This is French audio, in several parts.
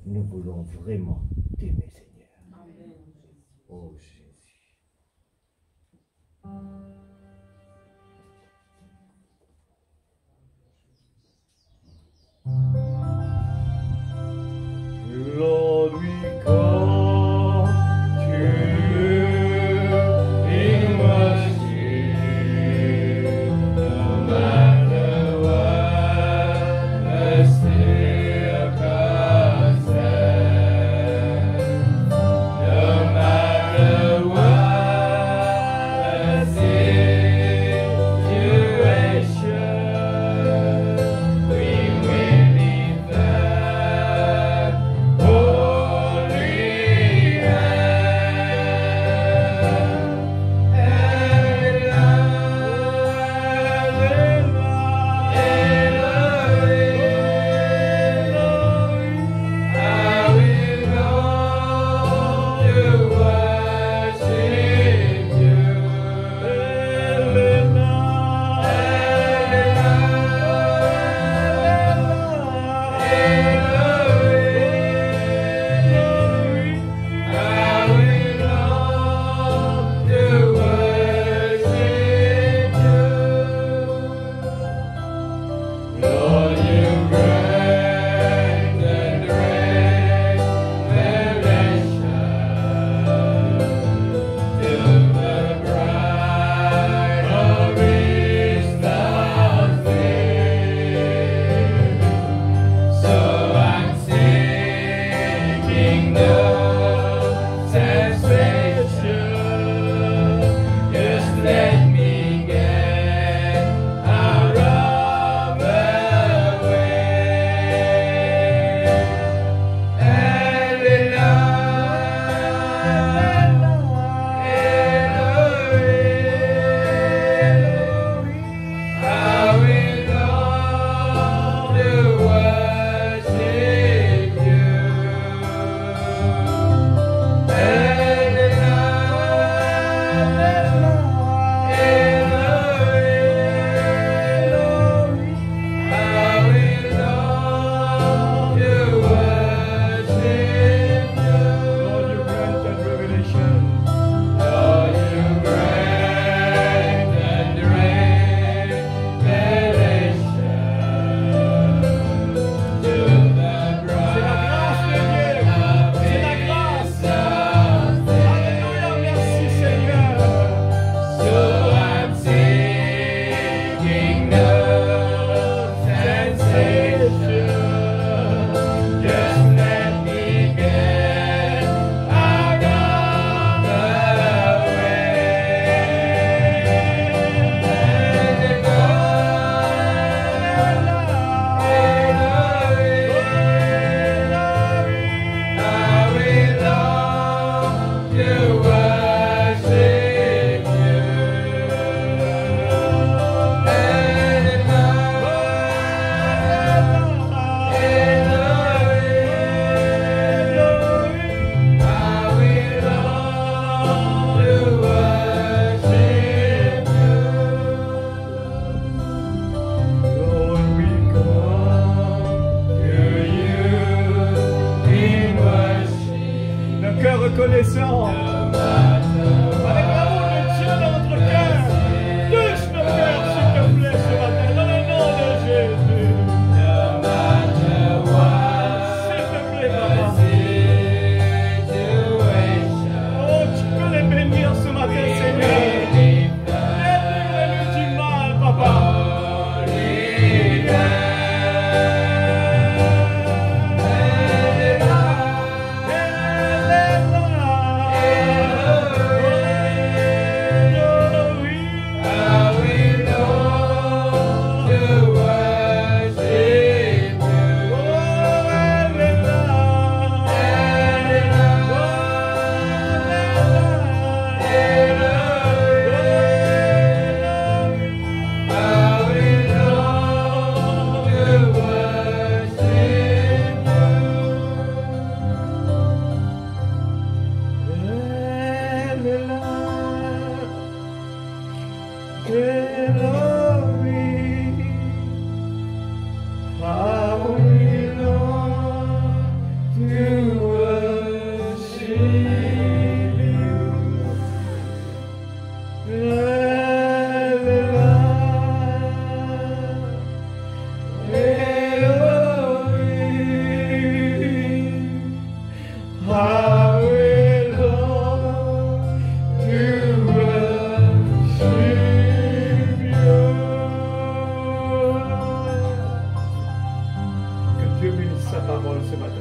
Nous voulons vraiment t'aimer, Seigneur. Amen. Oh Jésus. Lord, we come to you in worship, no matter what the circumstance, no matter what the situation, we will lift up holy Lord, you grant and revelation to the bride of Israel's faith. So I'm seeking no sensation. Just let me get out of the way. I will love to worship you. Reconnaissant avec l'amour de Dieu dans notre cœur. Touche nos cœurs, s'il te plaît, ce matin, dans le nom de Jésus. S'il te plaît, papa. Oh, tu peux les bénir ce matin, Seigneur. Délivre-les du mal, papa. parole ce matin.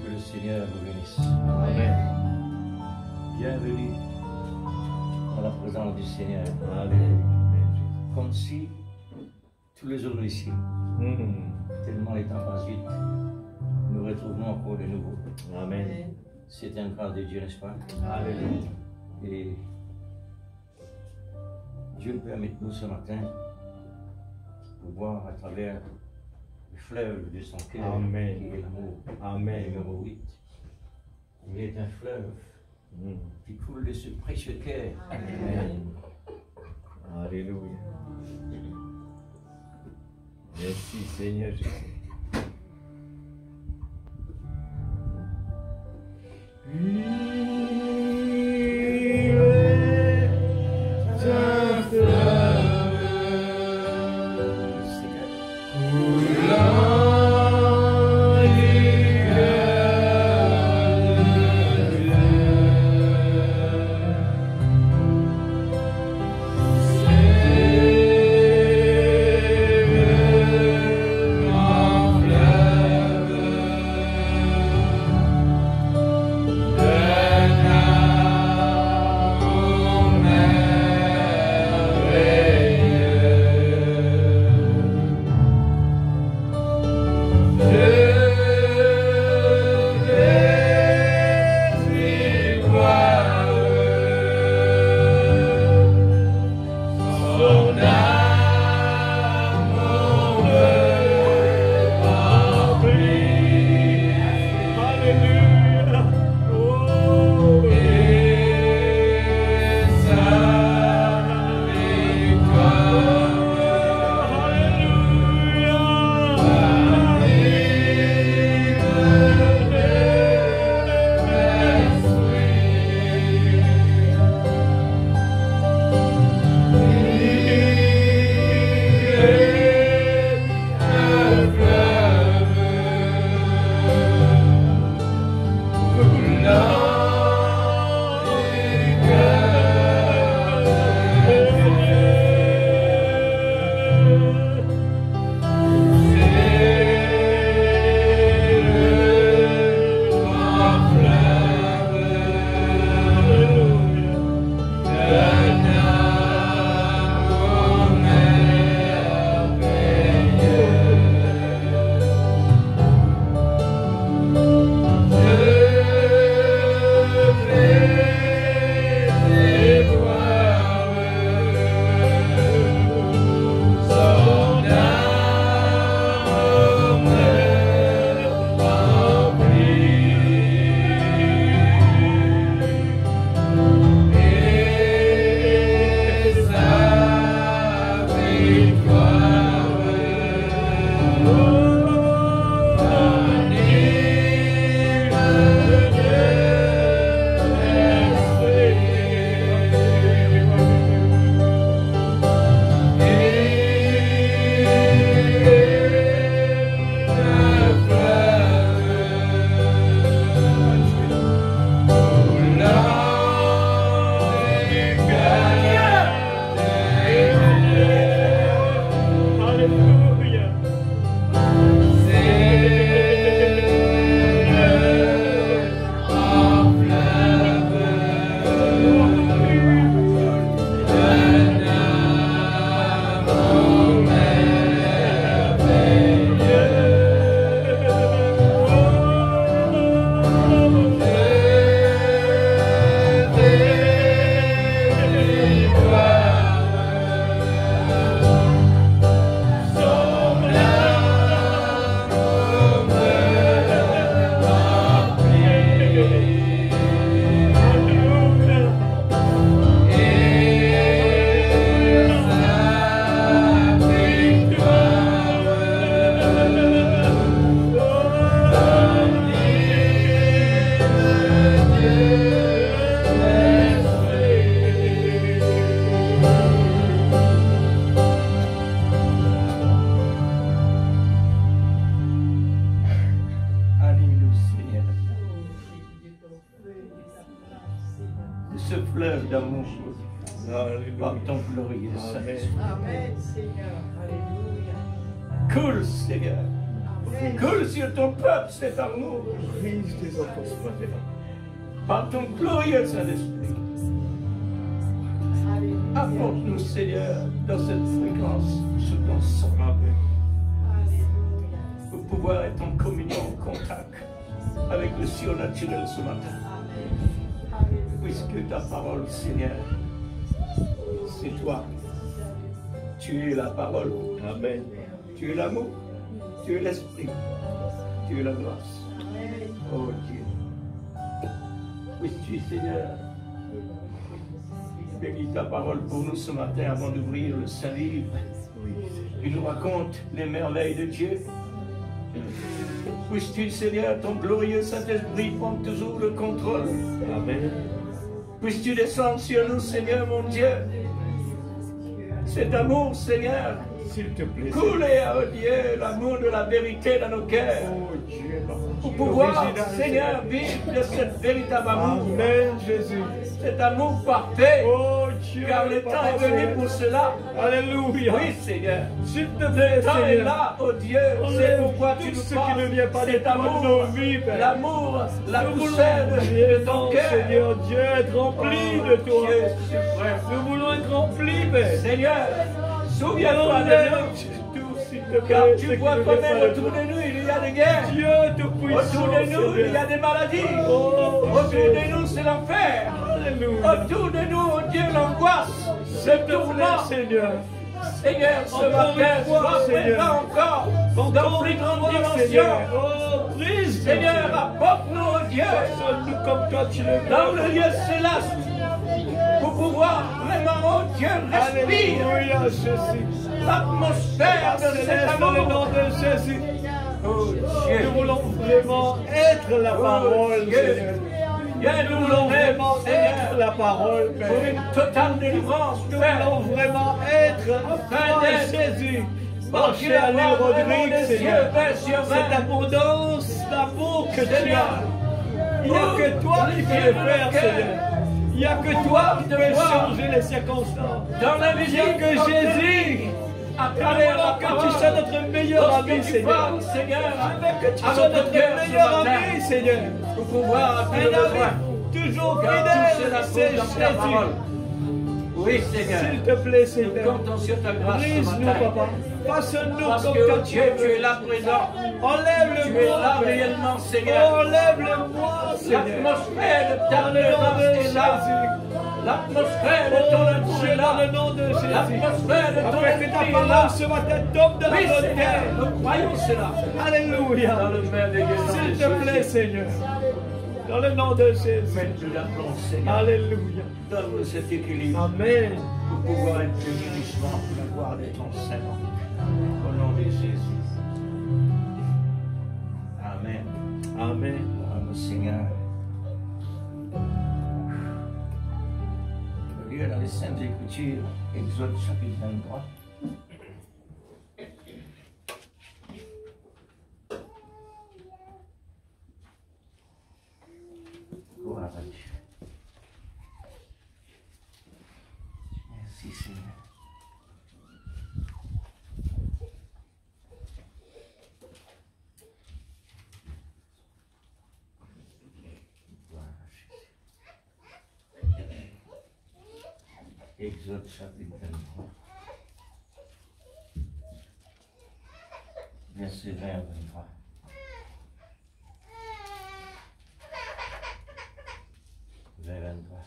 Que le Seigneur vous bénisse. Amen. Bienvenue dans la présence du Seigneur. Amen. Comme si tous les jours ici, tellement les temps passent vite, nous retrouvons encore de nouveau. Amen. C'est un grâce de Dieu, n'est-ce pas? Alléluia. Et Dieu nous permet nous ce matin de voir à travers le fleuve de son cœur, Amen. qui est l'amour. Amen. Numéro 8. Il est un fleuve qui coule de ce précieux cœur. Amen. Alléluia. Merci Seigneur Jésus. Yeah. ce fleuve d'amour par ton glorieux Saint-Esprit. Amen, Seigneur. Alléluia. Coule, Seigneur. Coule sur ton peuple cet amour Brise tes enfants ce matin. par ton glorieux Saint-Esprit. Alléluia. Apporte-nous, Seigneur, dans cette fréquence, sous ton son, Amen. Alléluia. pour pouvoir être en communion, en contact avec le surnaturel ce matin. Amen. Alléluia. Puisque ta parole, Seigneur, c'est toi. Tu es la parole, Amen. tu es l'amour, tu es l'esprit, tu es la grâce. Amen. Oh Dieu. Puisses-tu, Seigneur, bénis ta parole pour nous ce matin avant d'ouvrir le Saint-Livre. Il nous raconte les merveilles de Dieu. Puisses-tu, Seigneur, ton glorieux Saint-Esprit prendre toujours le contrôle. Amen. Puisses-tu descendre sur nous, Seigneur, mon Dieu. Cet amour, Seigneur, S'il te plaît. couler, oh Dieu, l'amour de la vérité dans nos cœurs. Oh Dieu. Pour pouvoir, Seigneur, vivre de cet véritable amour. Amen, Jésus. Cet amour parfait. Oh Dieu. Car le temps est venu pour cela. Alléluia. Oui, Seigneur. S'il te plaît, Le temps est Seigneur. là, oh Dieu. C'est pourquoi tu tout nous ce qui parles. ne vient pas de Cet toi, de amour, nos vies, Père. l'amour, la Nous voulons, poussière de ton non, cœur. Seigneur Dieu, être rempli Oh, de toi. Dieu suprême. Nous voulons être remplis, Père. Seigneur, souviens-toi de nous. Tout, s'il te Car plaît, tu ce qui vois ne toi vient même pas de autour toi. de nous, il y a des guerres. Dieu Tout-Puissant, Autour de nous, il y a Seigneur. des maladies. Oh, Autour Jésus. de nous, c'est l'enfer. Alléluia. Autour de nous, oh Dieu, l'angoisse, S'il le te plaît, tourment. Seigneur. Seigneur, ce Encore matin, une fois, sois Seigneur. présent encore dans plus grande dimension. Seigneur. Oh, brise. Seigneur, apporte-nous, oh Dieu, Façonne-nous comme toi tu le veux. dans le lieu céleste, pour pouvoir vraiment, oh Dieu, respirer Alléluia, Jésus. l'atmosphère de cet Céleste, dans le nom amour. de Jésus. Oh Nous Dieu, voulons vraiment être la parole, Dieu. Seigneur. viens Nous nous voulons donner, vraiment être Seigneur, la parole, pour Père. une totale délivrance, Nous Père. voulons vraiment être Afin en d'être Jésus. Mon Mon Dieu, cher Ali avoir vraiment Rodrigue, des Seigneur. yeux verts sur Cette verts. abondance d'amour que tu Seigneur. as. Il n'y a que toi qui peux le faire, Seigneur. Il n'y a que toi qui peux changer les circonstances. Dans Il n'y a l'invisible, que Jésus. à Nous travers voulons la que tu parole. sois notre meilleur ami, Lorsque tu Seigneur. parles, Seigneur, Je veux que tu à sois notre notre cœur ce meilleur matin, ami, Seigneur. pour pouvoir Un appeler le besoin. ami toujours Car tout fidèle, cela c'est trouve dans ta parole. Jésus. Oui, Seigneur. S'il te plaît, Nous Seigneur. comptons sur ta grâce ce Brise-nous, matin. papa. Façonne-nous Parce comme que, toi oh Dieu, tu es là présent. Enlève le Tu es là moi, Père. réellement, Seigneur. Enlève le moi, Seigneur. L'atmosphère de ta Dans le nom présence de est là. Jésus. L'atmosphère de ton Oh amour Dieu, est dans le là. nom de Jésus. L'atmosphère de ton Afin que ta esprit est là. parole ce matin tombe dans Oui, notre Seigneur, cœur. nous croyons cela. Dans Alléluia. le merveilleux nom de S'il te plaît, Jésus. Seigneur. Dans le nom de Jésus. Mais nous l'appelons, Seigneur. Alléluia. Donne-nous cet équilibre Amen. pour pouvoir être le bénissement pour la gloire de ton Saint-Nom. Au nom de Jésus. Amen. Amen. Gloire au Seigneur. On va lire dans les Saintes Écritures, Exode chapitre 23. Gloire à Dieu. Merci Seigneur. Gloire à Jésus. Exode chapitre 23. Verset 20 à 23. Vers 23.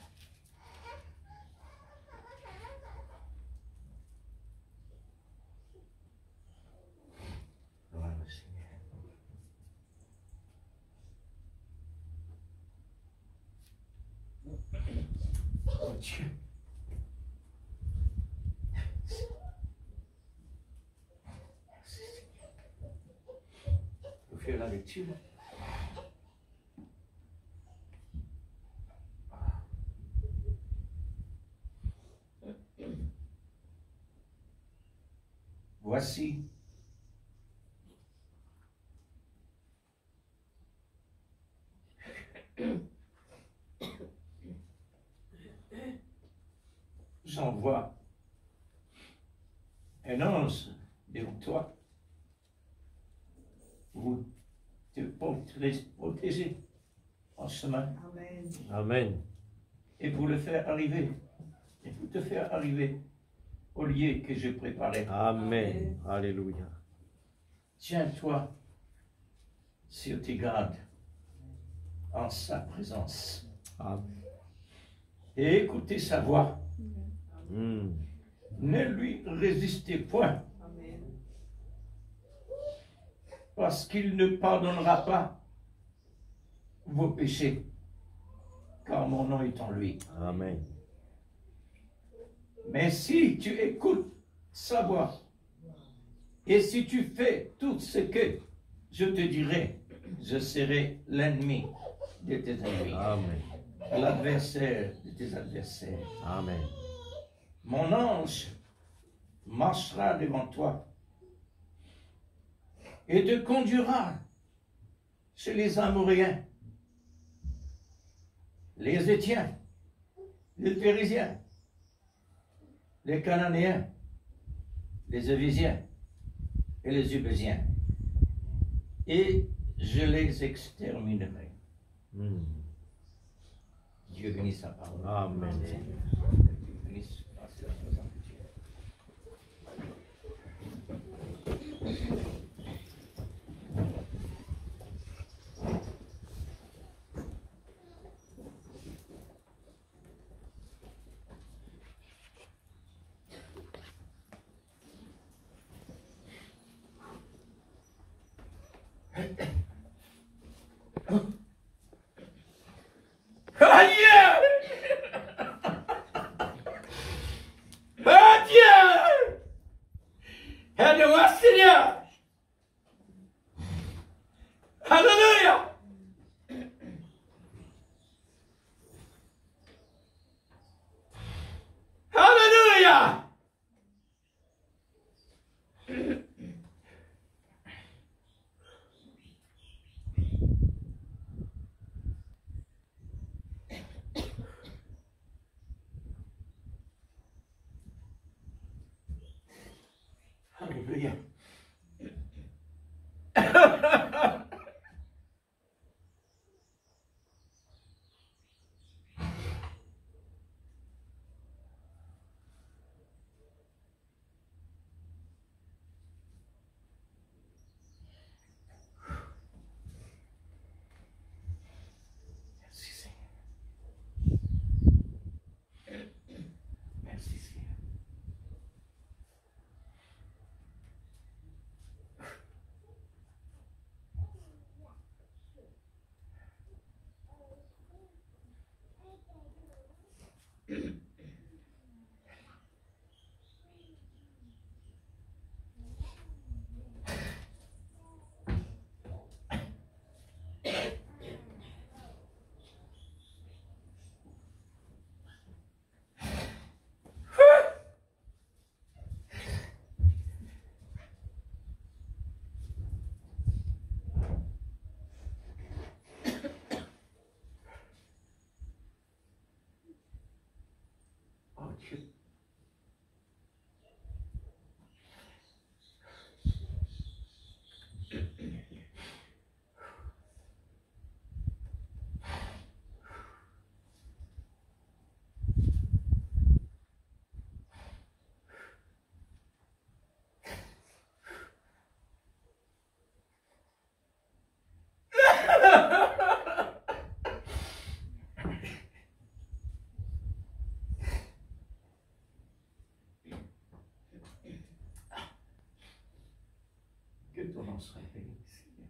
Gloire au Seigneur. Oh Dieu. Merci Seigneur. Vous faites la lecture. Voici vois un ange devant toi, vous te protéger en chemin. Amen. Amen. Et pour le faire arriver, et pour te faire arriver au lieu que je préparais. Amen. Alléluia. Tiens-toi sur tes gardes en sa présence. Amen. Et écoutez sa voix. Mm. Ne lui résistez point, Amen. parce qu'il ne pardonnera pas vos péchés, car mon nom est en lui. Amen. Mais si tu écoutes sa voix, et si tu fais tout ce que je te dirai, je serai l'ennemi de tes ennemis, Amen. l'adversaire de tes adversaires. Amen. Mon ange marchera devant toi et te conduira chez les Amoréens, les Étiens, les Périsiens, les Cananéens, les Évisiens et les Ubésiens, et je les exterminerai. Mm. Dieu bénisse sa parole. Amen. Dieu bénisse la présence de Dieu. Aide-moi, Seigneur. Alléluia. Alléluia. Alléluia. Merci Seigneur. Merci Seigneur. Oh Dieu. Que ton nom soit béni, Seigneur.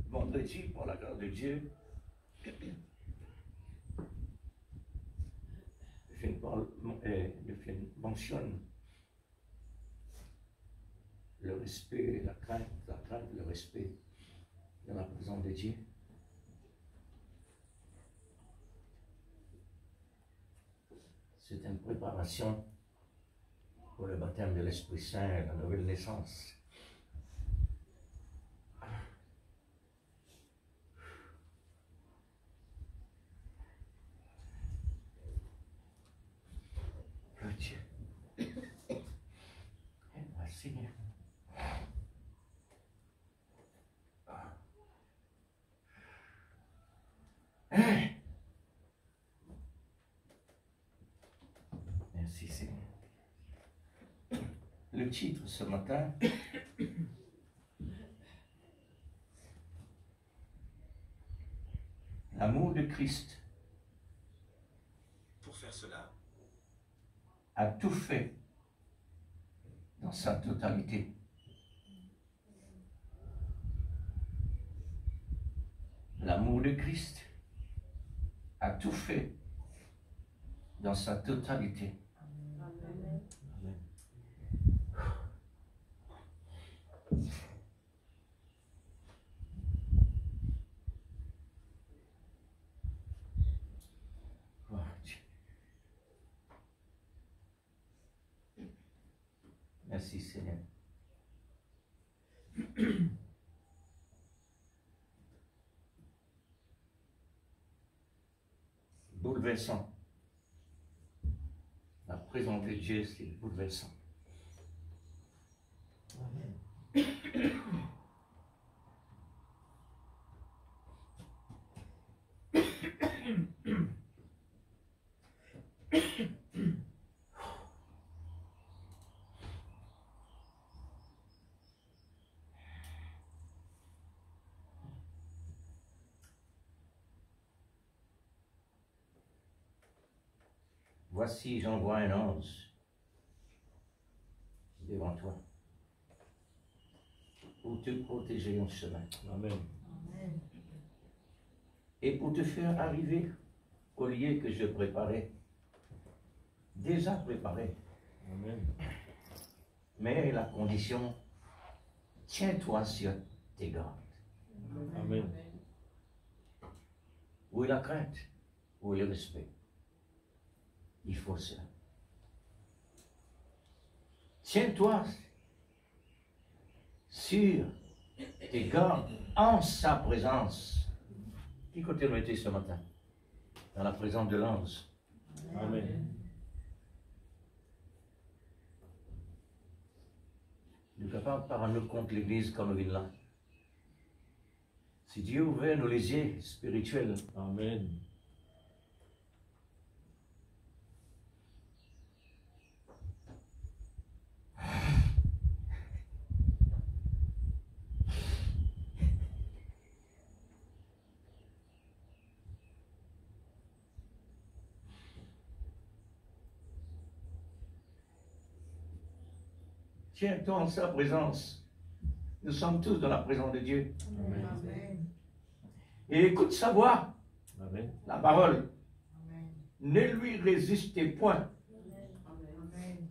Vendredi, par la grâce de Dieu, je mentionne le respect, la crainte, le respect dans la présence de Dieu. C'est une préparation pour le baptême de l'Esprit Saint, la nouvelle naissance. Le Dieu. Aide-moi, Seigneur. Merci Seigneur. Le titre ce matin, l'amour de Christ. Pour faire cela, A tout fait dans sa totalité. L'amour de Christ a tout fait dans sa totalité. Amen. Oh, Dieu. Merci Seigneur. Bouleversant. La présence de Dieu, c'est bouleversant. Voici, j'envoie un ange devant toi pour te protéger en chemin Amen. Amen. et pour te faire arriver au lieu que je préparais, déjà préparé. Amen. Mais la condition, tiens-toi sur tes gardes. Amen. Où est la crainte? Où est le respect? Il faut cela. Tiens-toi sur tes gardes en sa présence. Qui côté nous était ce matin? Dans la présence de l'ange. Amen. Nous sommes capables de parler contre l'Église comme il là. Si Dieu ouvrait nos yeux spirituels, Amen. tiens-toi en sa présence. Nous sommes tous dans la présence de Dieu. Amen. Et écoute sa voix, Amen. la parole. Amen. Ne lui résistez point. Amen.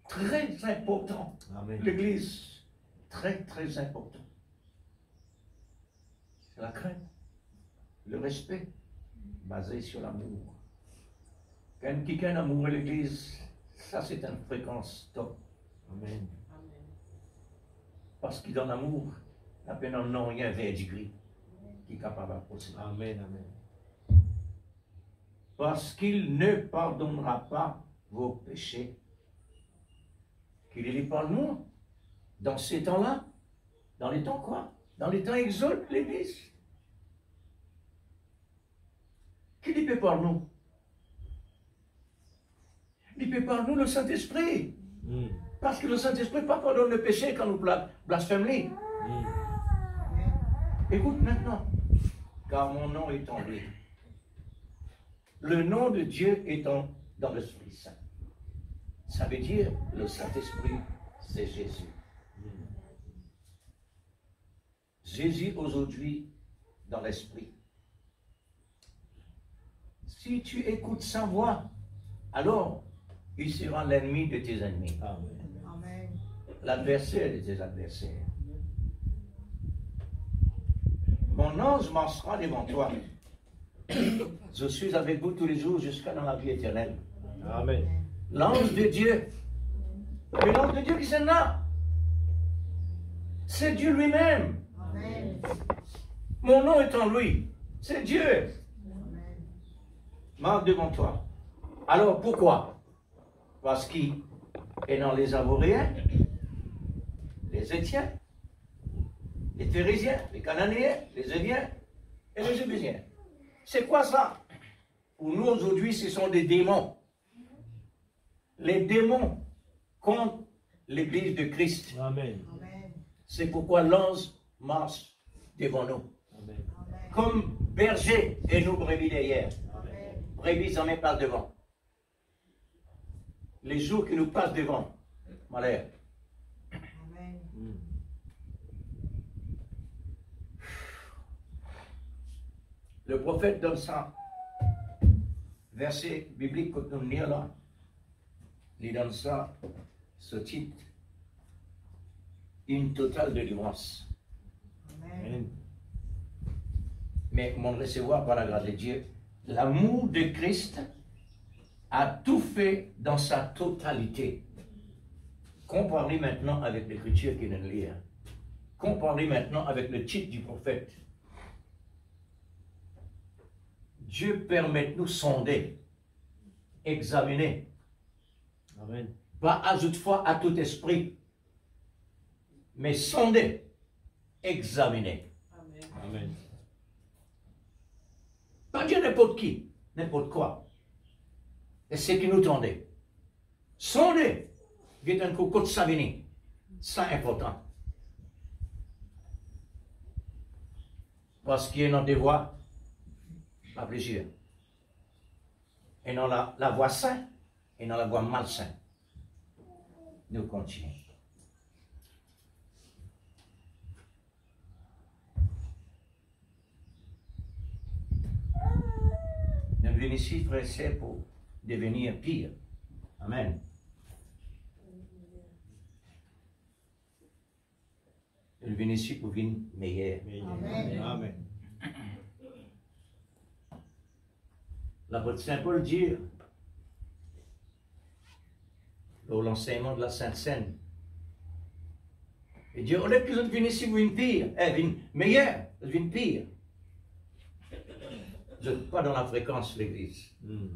Très important. Amen. L'Église, très très important. C'est la crainte, le respect, basé sur l'amour. Quand quelqu'un amoure l'Église, ça c'est une fréquence top. Amen. Parce qu'il dans l'amour, la peine en non rien verdigris qui est capable d'approcher. Amen. Amen. Parce qu'il ne pardonnera pas vos péchés. Qu'il les pardonne dans ces temps-là. Dans les temps quoi? Dans les temps exode l'Église. Qui les peut par nous? Il peut par nous le Saint-Esprit. Mm. Parce que le Saint-Esprit pas pardonne le péché quand nous blasphémons. Mm. Écoute maintenant, car mon nom est en lui. Le nom de Dieu est dans l'Esprit Saint. Ça veut dire le Saint-Esprit, c'est Jésus. Jésus aujourd'hui dans l'Esprit. Si tu écoutes sa voix, alors il sera l'ennemi de tes ennemis, Amen. Amen. l'adversaire de tes adversaires. mon ange marchera devant toi. Je suis avec vous tous les jours jusqu'à dans la vie éternelle. Amen. L'ange de Dieu. Mais l'ange de Dieu qui s'en là, c'est Dieu lui-même. Amen. Mon nom est en lui. C'est Dieu. Amen. Marche devant toi. Alors pourquoi? Parce qu'il est dans les Amoréens, les Étiens, les Phérésiens, les Cananéens, les Éviens et les Jébusiens. C'est quoi ça? Pour nous aujourd'hui, ce sont des démons. Les démons contre l'Église de Christ. Amen. Amen. C'est pourquoi l'ange marche devant nous. Amen. Amen. Comme berger et nous brebis derrière. Amen. Brebis en même passe devant. Les jours qui nous passent devant, malheur. Amen. Mm. Le prophète donne ça. Verset biblique que nous lisons là. Il donne ça, ce titre. Une totale délivrance. Amen. Amen. Mais mon recevoir par la grâce de Dieu, l'amour de Christ a tout fait dans sa totalité. Comparez maintenant avec l'écriture qui vient de lire. Comparez maintenant avec le titre du prophète. Dieu permet de nous sonder, examiner, Amen. pas ajoute foi à tout esprit, mais sonder, examiner. Amen. Pas dire n'importe qui, n'importe quoi. Et c'est qui nous tendait. Sonder, qui est un coup de savini. C'est important. Parce qu'il y a dans des voies, pas plusieurs. Et dans la voie sainte et dans la voie malsaine. Nous continuons. Nous venons ici, frères et sœurs, pour devenir pire. Amen. Nous venons ici pour devenir meilleur. Amen. Amen. L'apôtre Saint Paul dit, dans l'enseignement de la Sainte Seine, il dit, on est que vous venez ici pour une pire, une meilleure, une pire. Je ne suis pas dans la fréquence de l'Église. Mm.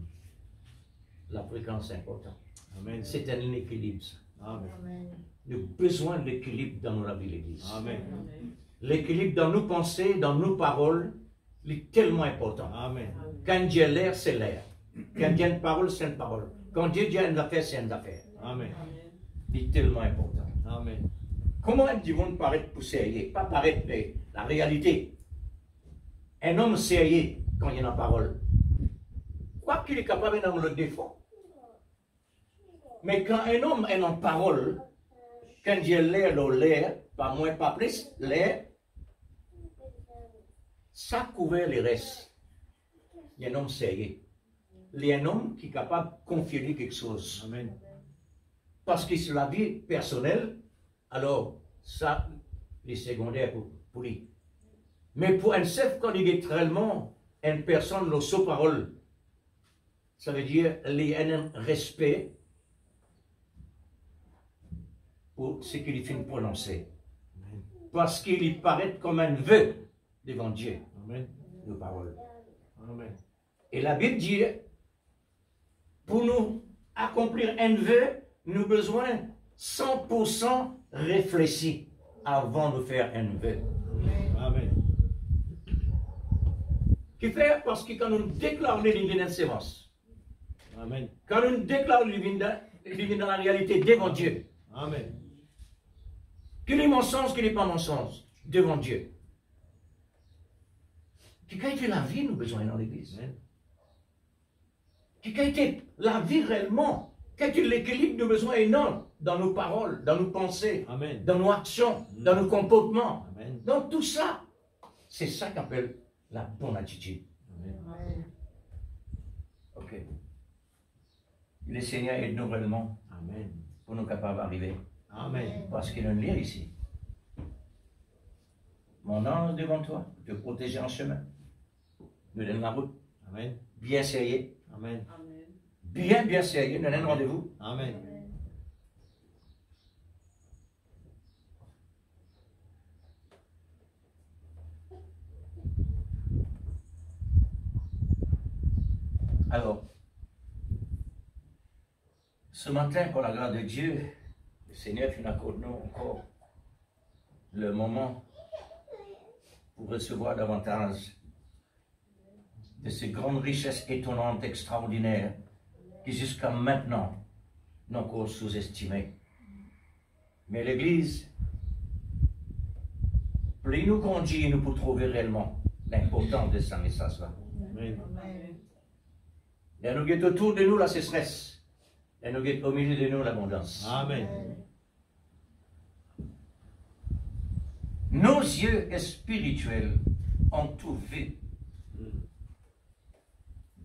La fréquence est importante. Amen. C'est un équilibre. Ça. Amen. Amen. Nous avons besoin de l'équilibre dans la vie de l'Église. Amen. L'équilibre dans nos pensées, dans nos paroles, est tellement important. Amen. Quand Dieu l'air, c'est l'air. Quand Dieu a une parole, c'est une parole. Quand Dieu dit une affaire, c'est une affaire. Amen. C'est tellement important. Amen. Comment du monde paraître pour sérieux? Pas paraître, mais la réalité. Un homme sérieux, quand il y a une parole, quoi qu'il est capable d'en le défendre. Mais quand un homme est en parole, quand Dieu l'air, pas moins, pas plus, l'air, ça couvert les restes. Il y a un homme sérieux. Il y a un homme qui est capable de confier quelque chose. Amen. Parce que c'est la vie personnelle, alors ça, les secondaires pour lui. Mais pour un chef, quand il est réellement une personne, le sous parole, ça veut dire qu'il y a un respect pour ce qu'il finit de prononcer. Amen. Parce qu'il y paraît comme un vœu devant Dieu, Amen. nos paroles. Amen. Et la Bible dit, pour nous accomplir un vœu, nous avons besoin 100% réfléchir avant de faire un vœu. Amen. Qui fait parce que quand nous déclarons les divines séances, Amen. quand nous déclarons les divines dans la réalité devant Dieu, Amen. qu'il est mensonge, qu'il n'est pas mensonge, devant Dieu. Qui a été la vie, nous avons besoin dans l'église. Amen. Qui a été la vie réellement, qui a été l'équilibre de besoin énorme dans nos paroles, dans nos pensées, Amen. dans nos actions, dans nos comportements. Amen. Dans tout ça, c'est ça qu'on appelle la bonne attitude. Amen. Amen. Ok. Le Seigneur aide-nous réellement Amen. pour nous capables d'arriver. Amen. Parce qu'il y a une lire ici. mon ange devant toi, te protéger en chemin. Nous donnons la route. Amen. Bien sérieux. Amen. Bien sérieux. Nous donnons rendez-vous. Amen. Alors, ce matin, par la grâce de Dieu, le Seigneur nous accorde encore le moment pour recevoir davantage de ces grandes richesses étonnantes, extraordinaires, qui jusqu'à maintenant n'ont encore sous-estimées. Mais l'Église, plus nous conduit, nous pour trouver réellement l'importance de ce message-là. Amen. Il y a nous qui est autour de nous la sécheresse. Il y a nous qui est au milieu de nous l'abondance. Amen. Nos yeux spirituels ont tout vu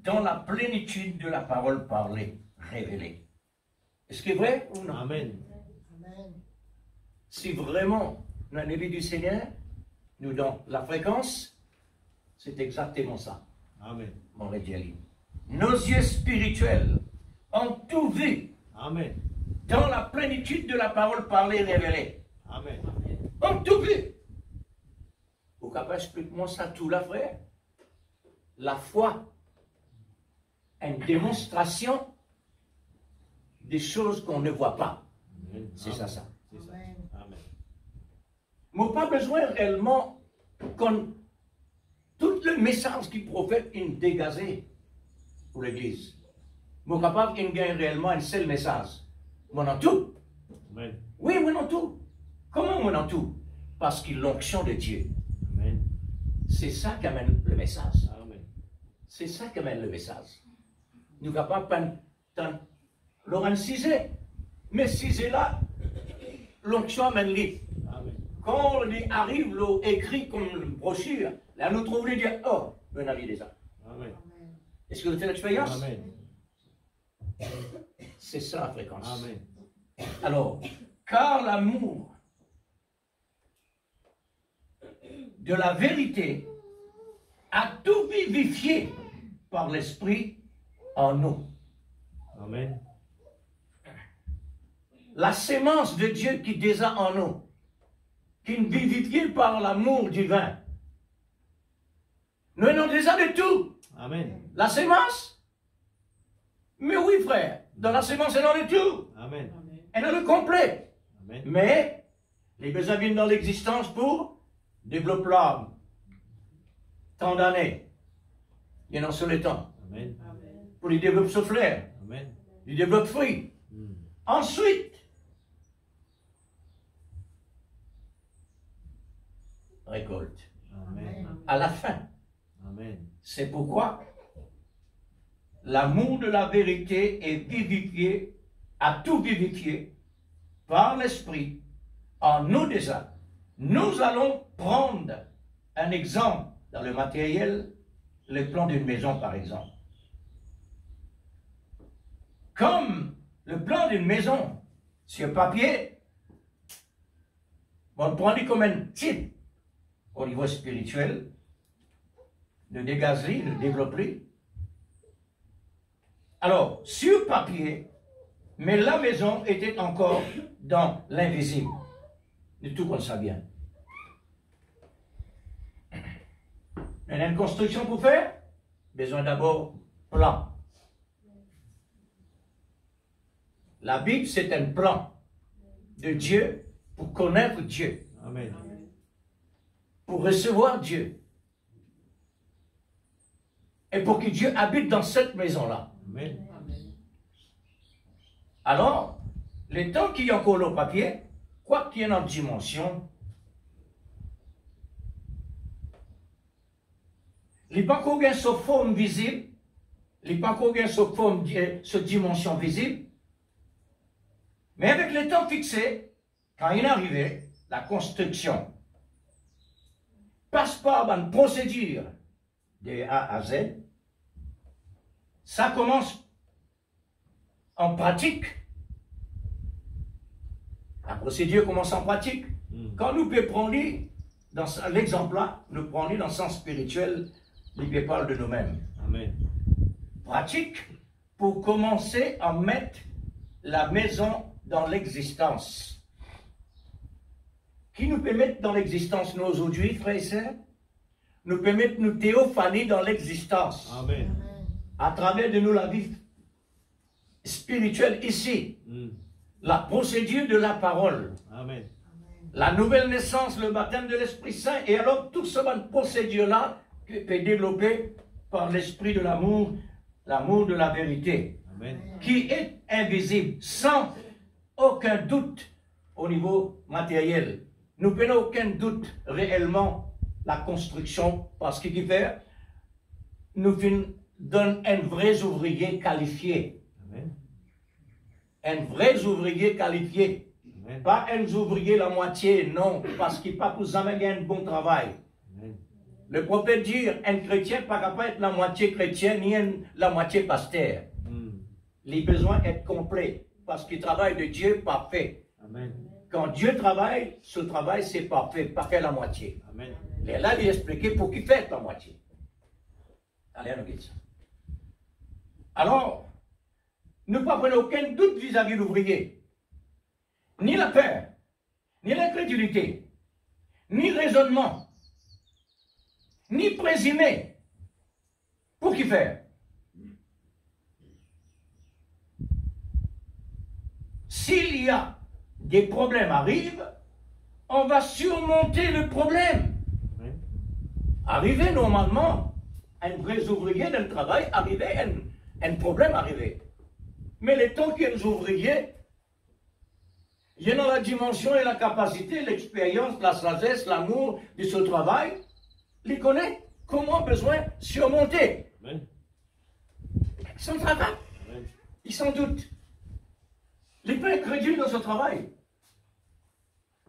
dans la plénitude de la parole parlée, révélée. Est-ce que c'est vrai ou non? Amen. Si vraiment nous avons vu du Seigneur, nous dans la fréquence, c'est exactement ça, Amen. mon Rédiali. Nos yeux spirituels ont tout vu Amen. dans la plénitude de la parole parlée, révélée. Amen. Ont tout vu. Au capable, explique-moi ça tout là, frère. La foi, une démonstration des choses qu'on ne voit pas. Amen. C'est ça. C'est ça. Amen. Moi, pas besoin réellement qu'on tout le message qui prophète est dégagé pour l'Église. Moi, capable qu'il gagne réellement un seul message. Moi, dans tout. Amen. Oui, moi, dans tout. Comment moi, dans tout? Parce qu'il l'onction de Dieu. Amen. C'est ça qui amène le message. Amen. C'est ça qui amène le message. Nous ne sommes pas prendre Laurent Cizé. Mais Cizé là, l'onction amène lui. Amen. Quand on arrive, là, écrit comme une brochure, là, nous trouvons les dire, oh, un avis déjà. Amen. Est-ce que vous avez fait l'expérience? Amen. C'est ça la fréquence. Amen. Alors, car l'amour de la vérité a tout vivifié par l'Esprit en nous. Amen. La sémence de Dieu qui est déjà en nous, qui est vivifiée par l'amour divin. Nous avons déjà de tout. Amen. La sémence? Mais oui, frère. Dans la sémence, elle en est tout. Amen. Elle en est complet. Amen. Mais les besoins viennent dans l'existence pour développer l'âme. Tant d'années. Il y en a sur le temps. Amen. Pour les développer ce flair. Amen. Les développer fruit. Ensuite, récolte. Amen. À la fin. Amen. C'est pourquoi l'amour de la vérité est vivifié, a tout vivifié par l'Esprit en nous déjà. Nous allons prendre un exemple dans le matériel, le plan d'une maison par exemple. Comme le plan d'une maison sur papier, on prend comme un type au niveau spirituel, de dégager, de développer. Alors, sur papier, mais la maison était encore dans l'invisible. De tout comme ça bien. Il y a une construction pour faire, besoin d'abord plan. La Bible, c'est un plan de Dieu pour connaître Dieu, Amen. pour recevoir Dieu. Et pour que Dieu habite dans cette maison-là. Amen. Alors, le temps qu'il y a encore le papier, quoi qu'il y ait en dimension, il n'y a pas qu'on ait sa forme visible, il n'y a pas qu'on ait sa dimension visible, mais avec le temps fixé, quand il est arrivé, la construction passe par une procédure de A à Z, ça commence en pratique. La procédure commence en pratique. Quand nous pouvons prendre dans l'exemple-là, nous prenons dans le sens spirituel, il parle de nous-mêmes. Amen. Pratique pour commencer à mettre la maison dans l'existence. Qui nous permet dans l'existence, nous aujourd'hui, frères et sœurs? Nous permet nous théophanie dans l'existence. Amen. À travers de nous la vie spirituelle ici. La procédure de la parole. Amen. La nouvelle naissance, le baptême de l'Esprit Saint. Et alors, toute cette procédure-là peut développer par l'esprit de l'amour, l'amour de la vérité. Amen. Qui est invisible, sans aucun doute au niveau matériel. Nous n'avons aucun doute réellement la construction, parce qu'il qui fait, nous donne un vrai ouvrier qualifié. Amen. Un vrai ouvrier qualifié. Amen. Pas un ouvrier la moitié, non, parce qu'il pas pour jamais gagner un bon travail. Amen. Le prophète dit, un chrétien pas capable d'être la moitié chrétien, ni la moitié pasteur. Il a besoin d'être complet, parce qu'il travaille de Dieu parfait. Amen. Quand Dieu travaille, ce travail c'est parfait, pas fait la moitié. Amen. Et là, il expliqué pour qu'il fasse la moitié. Allez, on dit ça. Alors, ne pas prendre aucun doute vis-à-vis de l'ouvrier. Ni la peur, ni l'incrédulité, ni raisonnement, ni présumer. Pour qui faire? S'il y a des problèmes arrivent, on va surmonter le problème. Amen. Arriver normalement, un vrai ouvrier dans le travail, arriver, un problème arrivé. Mais le temps qu'il y a des ouvriers, il y a dans la dimension et la capacité, l'expérience, la sagesse, l'amour de ce travail, il connaît comment besoin surmonter. Amen. Son travail, Amen. il s'en doute. Il peut être crédule dans ce travail.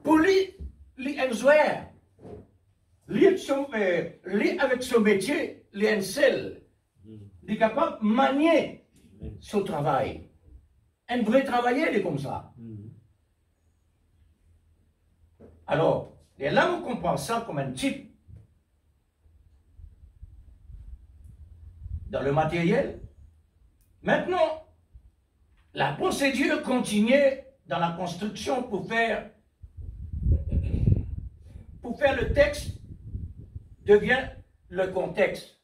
Pour lui, il est un joueur. Lui, avec son métier, il est un seul. Il est capable de manier son travail. Un vrai travailleur, il est comme ça. Alors, et là, on comprend ça comme un type. Dans le matériel. Maintenant, la procédure continue dans la construction pour faire le texte devient le contexte.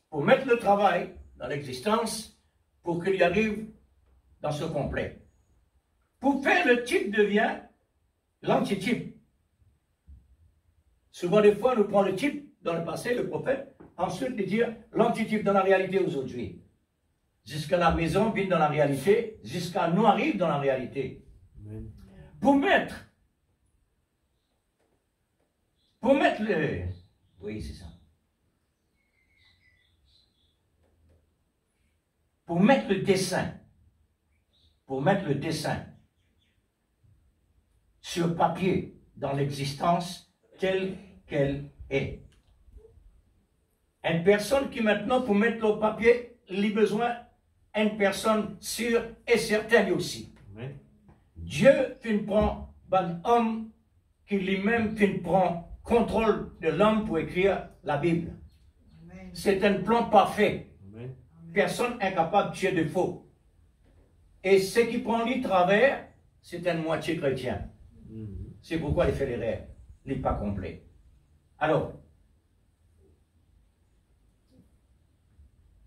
Pour mettre le travail dans l'existence, pour qu'il y arrive dans ce complet. Pour faire le type devient l'antitype. Souvent des fois, nous prenons le type dans le passé, le prophète, ensuite de dire l'antitype dans la réalité aujourd'hui. Jusqu'à la maison vient dans la réalité, jusqu'à nous arrive dans la réalité. Amen. Pour mettre le... Oui, c'est ça. Pour mettre le dessin sur papier dans l'existence telle qu'elle est. Une personne qui maintenant, pour mettre le papier, il a besoin d'une personne sûre et certaine aussi. Amen. Dieu prend un homme qui lui-même prend contrôle de l'homme pour écrire la Bible. C'est un plan parfait. Amen. Personne incapable de tuer de faux. Et ce qui prend lui travers, c'est une moitié chrétien. C'est pourquoi il fait l'erreur. Il n'est pas complet. Alors,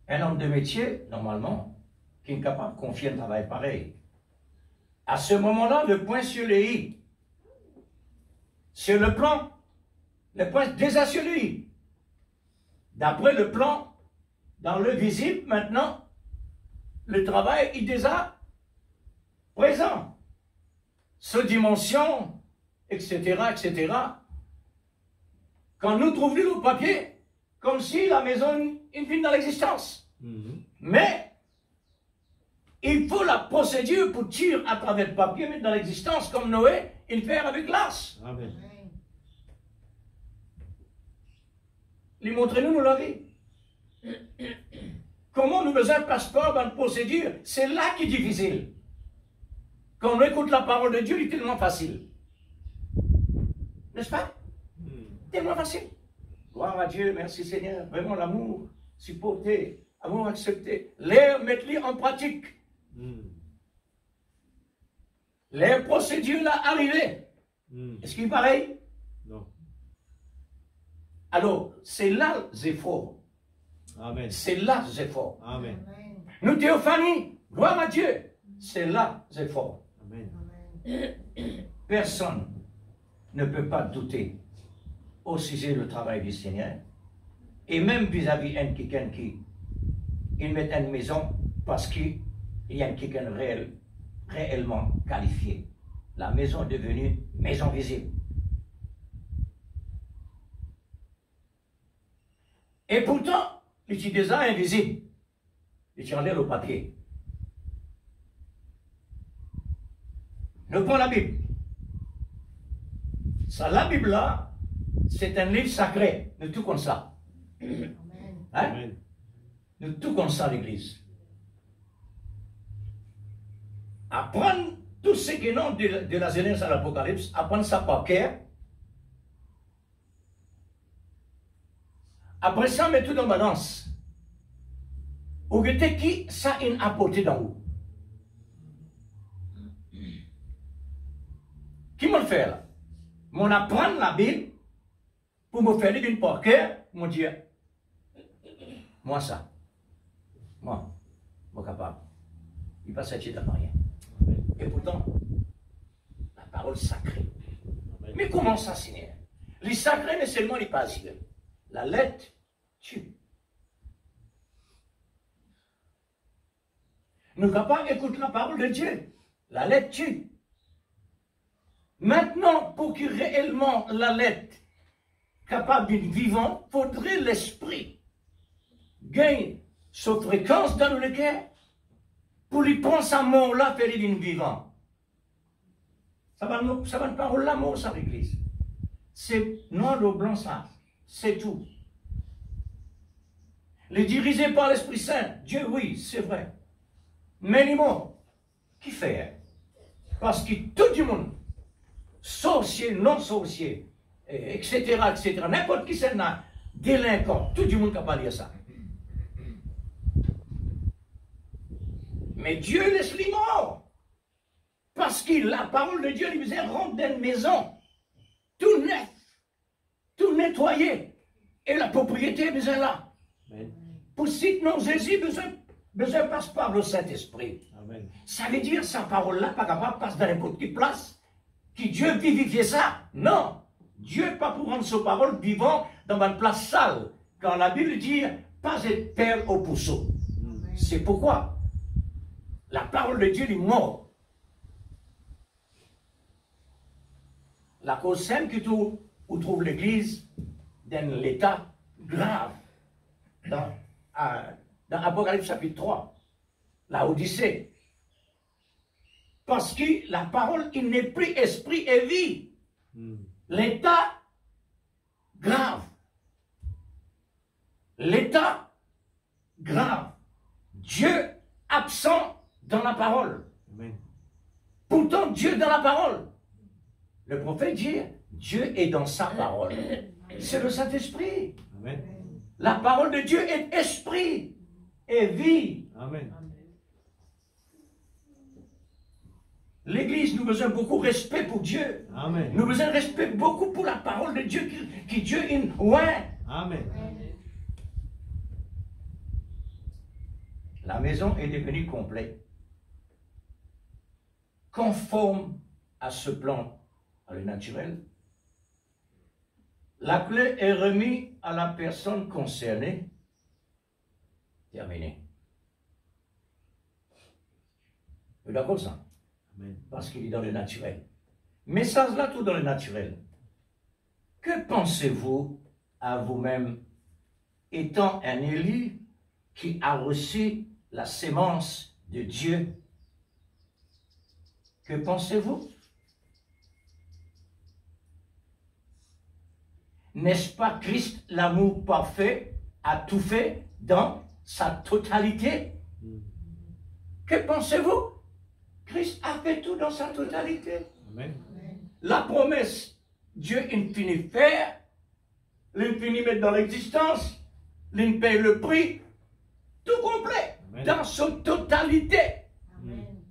un homme de métier, normalement, qui est capable de confier un travail pareil. À ce moment-là, le point sur le i, sur le plan, le point déjà sur le i. D'après le plan, dans le visible, maintenant, le travail est déjà présent. Sous dimension, etc., etc. Quand nous trouvons le papier, comme si la maison est dans l'existence. Mais, il faut la procédure pour tirer à travers le papier, mais dans l'existence, comme Noé, il fait avec l'as. Amen. Lui montrez-nous la vie. Comment nous faisons un passeport dans la procédure? C'est là qui est difficile. Quand on écoute la parole de Dieu, il est tellement facile. N'est-ce pas? tellement facile. Gloire à Dieu, merci Seigneur. Vraiment l'amour, supporter, amour accepté. Mettre-les en pratique. Les procédures là arrivées. Est-ce qu'il est pareil? Non. Alors, c'est là les efforts. Amen. C'est là les efforts. Amen. Nous, Théophanie, gloire à Dieu, c'est là les efforts. Amen. Personne ne peut pas douter au sujet du travail du Seigneur. Et même vis-à-vis de quelqu'un qui il met une maison parce qu'il y a quelqu'un réellement qualifié. La maison est devenue maison visible. Et pourtant, il est déjà invisible. Il est enlevé le papier. Nous prenons la Bible. Ça, la Bible là, c'est un livre sacré. Nous tout comme ça. Hein? Amen. Nous tout comme ça l'église. Apprendre tout ce qui est nom de la Genèse à l'Apocalypse, apprendre ça par cœur. Après ça, mettre tout dans balance. Ou regardez qui ça a apporté dans vous. Qui m'a fait là? Mon apprendre la Bible pour me faire lire par cœur, mon Dieu. Moi ça. Moi capable. Il passe à Dieu dans rien. Et pourtant, la parole sacrée. Amen. Mais comment ça, Seigneur? Les sacrés, mais seulement les pasibles. La lettre tue. Nous ne pouvons pas écouter la parole de Dieu. La lettre tue. Maintenant, pour que réellement la lettre capable d'une vivant, faudrait l'esprit gagne sa fréquence dans le cœur pour lui prendre sa mort là, faire d'une vivant. Ça va une parole la mort, ça, l'église. C'est noir ou blanc, ça. C'est tout. Les dirigés par l'Esprit Saint, Dieu, oui, c'est vrai. Mais les mots, qui fait? Parce que tout le monde, sorcier, non sorcier, etc., n'importe qui c'est un délinquant, tout le monde n'a pas lire ça. Mais Dieu laisse les morts. Parce que la parole de Dieu lui faisait rentrer dans une maison, tout neuf, tout nettoyé. Et la propriété est besoin là. Amen. Pour sinon Jésus besoin passe par le Saint-Esprit. Amen. Ça veut dire sa parole-là, pas capable de passer dans n'importe quelle place. Que Dieu vivifie ça. Non. Dieu n'est pas pour rendre sa parole vivant dans une place sale. Quand la Bible dit, pas être terre au pousseau. C'est pourquoi la parole de Dieu est morte. La cause simple que où trouve l'Église dans l'état grave. Dans Apocalypse chapitre 3, la Odyssée. Parce que la parole, il n'est plus esprit et vie. L'état grave. L'état grave. Dieu absent dans la parole. Amen. Pourtant, Dieu dans la parole. Le prophète dit, Dieu est dans sa parole. C'est le Saint-Esprit. Amen. La parole de Dieu est esprit et vie. Amen. L'Église, nous besoin beaucoup de respect pour Dieu. Amen. Nous besoin de respect beaucoup pour la parole de Dieu qui Dieu est ouais. Amen. La maison est devenue complète. Conforme à ce plan, à le naturel. La clé est remise à la personne concernée. Terminé. Vous êtes d'accord ça? Amen. Parce qu'il est dans le naturel. Message là, tout dans le naturel. Que pensez-vous à vous-même étant un élu qui a reçu la sémence de Dieu? Que pensez-vous? N'est-ce pas Christ, l'amour parfait, a tout fait dans sa totalité? Que pensez-vous? Christ a fait tout dans sa totalité. Amen. La promesse, Dieu infini faire, L'infini met dans l'existence, l'in paye le prix, tout complet, Amen. dans sa totalité. Amen.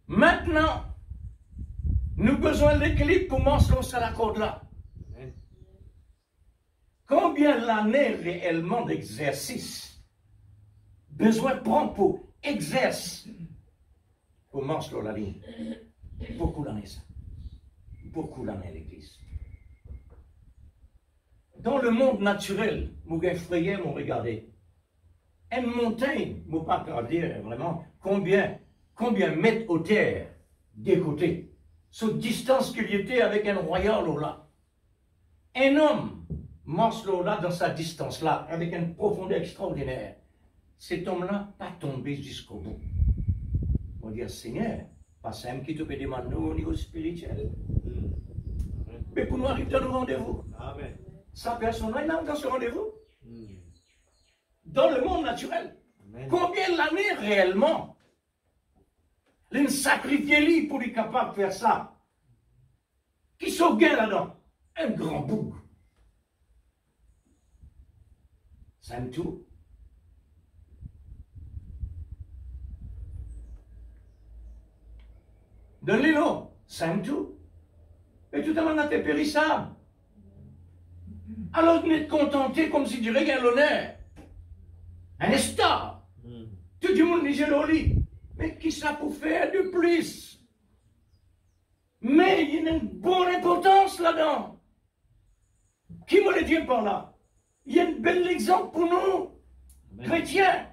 Maintenant, nous avons besoin de l'équilibre pour mentionner ça la corde là. Amen. Combien l'année réellement d'exercice besoin de prendre pour exercer pour mentionner la ligne? Beaucoup d'années ça. Beaucoup d'années l'église. Dans le monde naturel, mon effrayé m'ont regardé. Une montagne, je ne peux pas dire vraiment combien mètres au terre des côtés. Cette distance qu'il y était avec un royal là. Un homme marche là dans sa distance là, avec une profondeur extraordinaire. Cet homme-là pas tombé jusqu'au bout. On dit, Seigneur, pas simple qui te peut demander au niveau spirituel. Amen. Mais pour nous arriver dans le rendez-vous, Amen. sa personne là, il est dans ce rendez-vous. Mm. Dans le monde naturel. Amen. Combien l'année réellement l'un sacrifié lui pour être capable de faire ça? Qui sont gain là-dedans? Un grand bouc. C'est un tout. De l'îlot, c'est un tout. Et tout à l'heure, on a été périssable. Alors, vous êtes contenté comme si tu regardes l'honneur. Un star. Mm. Tout le monde dit joli. Mais qui ça pour faire de plus? Mais il y a une bonne importance là-dedans. Qui me le dit par là? Il y a un bel exemple pour nous, Amen. chrétiens.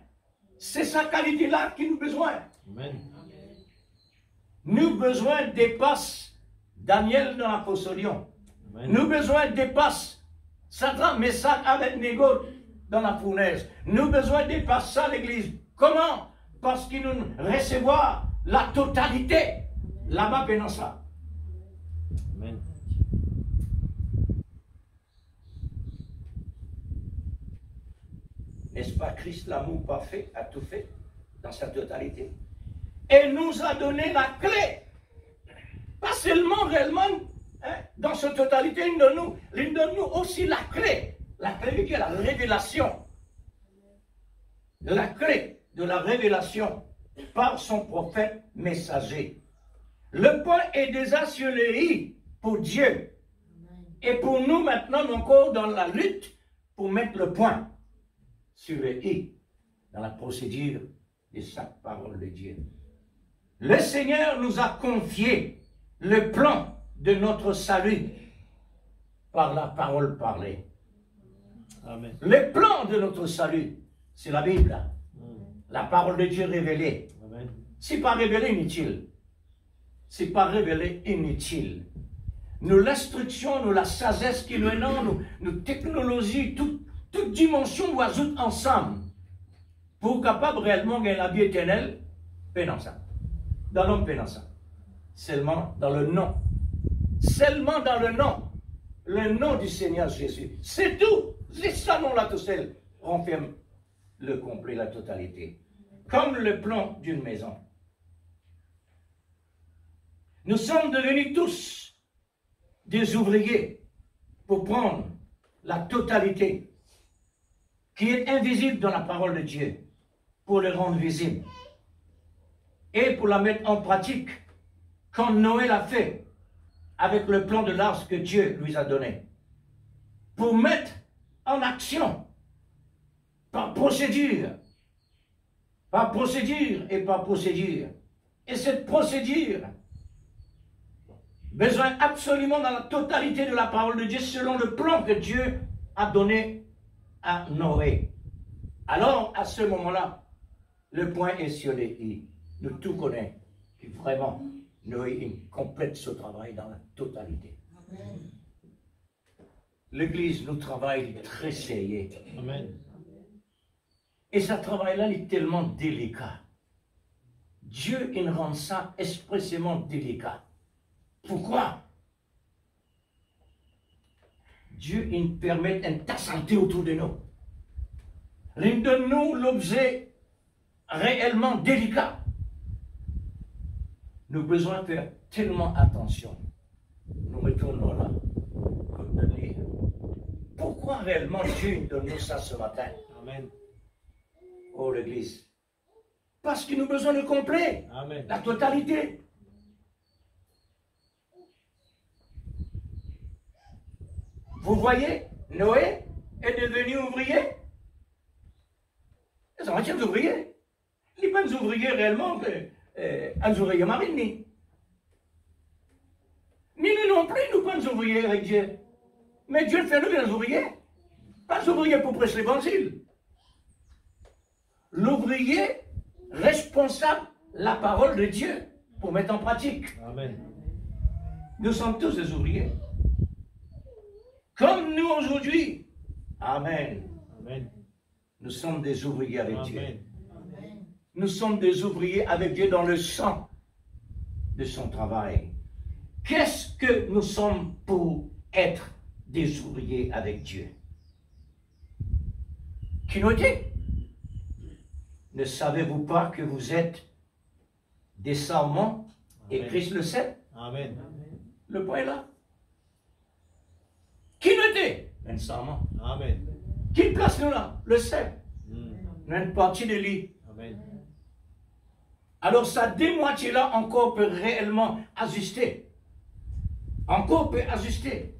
C'est sa qualité-là qui nous besoin. Amen. Nous besoin dépasse Daniel dans la Lion. Amen. Nous besoin dépasse Satan, Messac, Abednego dans la fournaise. Nous besoin dépasse ça l'église. Comment? Parce qu'il nous recevoir la totalité. Là-bas, pendant ça. Amen. N'est-ce pas Christ, l'amour parfait, a tout fait dans sa totalité? Et nous a donné la clé. Pas seulement réellement, hein, dans sa totalité, il donne nous aussi la clé. La clé de qui? La révélation. La clé de la révélation par son prophète messager. Le point est déjà sur le i pour Dieu. Et pour nous maintenant encore dans la lutte pour mettre le point sur le i dans la procédure de chaque parole de Dieu. Le Seigneur nous a confié le plan de notre salut par la parole parlée. Amen. Le plan de notre salut, c'est la Bible, Mm. la parole de Dieu révélée. Amen. C'est pas révélé inutile. C'est pas révélé inutile. Nous l'instruction, nous la sagesse qui nous est dans, nous technologie, toute dimension nous ajoute ensemble pour capable réellement gagner la vie éternelle, pénant ça. Dans l'homme pénant ça. Seulement dans le nom. Seulement dans le nom du Seigneur Jésus. C'est tout. C'est ça nom-là tout seul. Renferme le complet, la totalité. Comme le plan d'une maison. Nous sommes devenus tous des ouvriers pour prendre la totalité qui est invisible dans la parole de Dieu, pour le rendre visible et pour la mettre en pratique comme Noé l'a fait avec le plan de l'arche que Dieu lui a donné, pour mettre en action par procédure et par procédure. Et cette procédure besoin absolument dans la totalité de la parole de Dieu selon le plan que Dieu a donné à Noé. Alors, à ce moment-là, le point est sur les i. Nous tout connaissons que vraiment Noé complète ce travail dans la totalité. L'Église nous travaille très sérieux. Amen. Et ce travail-là est tellement délicat. Dieu, il rend ça expressément délicat. Pourquoi? Dieu, il permet une tas santé autour de nous. Il donne nous l'objet réellement délicat. Nous avons besoin de faire tellement attention. Nous retournons là. Que Pourquoi réellement Dieu nous donne ça ce matin? Amen. Oh, l'Église. Parce qu'il nous a besoin de complet. Amen. La totalité. Vous voyez, Noé est devenu ouvrier. Ils sont des ouvriers. Les bonnes ouvriers réellement, un ouvrier marine. Ni nous non plus, nous pas des ouvriers avec Dieu. Mais Dieu fait nous des ouvriers. Pas des ouvriers pour prêcher l'évangile. L'ouvrier responsable la parole de Dieu pour mettre en pratique. Amen. Nous sommes tous des ouvriers. Comme nous aujourd'hui. Amen. Amen. Nous sommes des ouvriers avec Dieu. Amen. Nous sommes des ouvriers avec Dieu dans le sang de son travail. Qu'est-ce que nous sommes pour être des ouvriers avec Dieu? Qui nous dit? Ne savez-vous pas que vous êtes des serments et Amen. Christ le sait? Amen. Le point est là. Qui nous dit? Un serment. Amen. Qui place nous là? Le sait. Mm. Une partie de lui. Amen. Alors ça démoitié là encore peut réellement ajuster. Encore peut ajuster.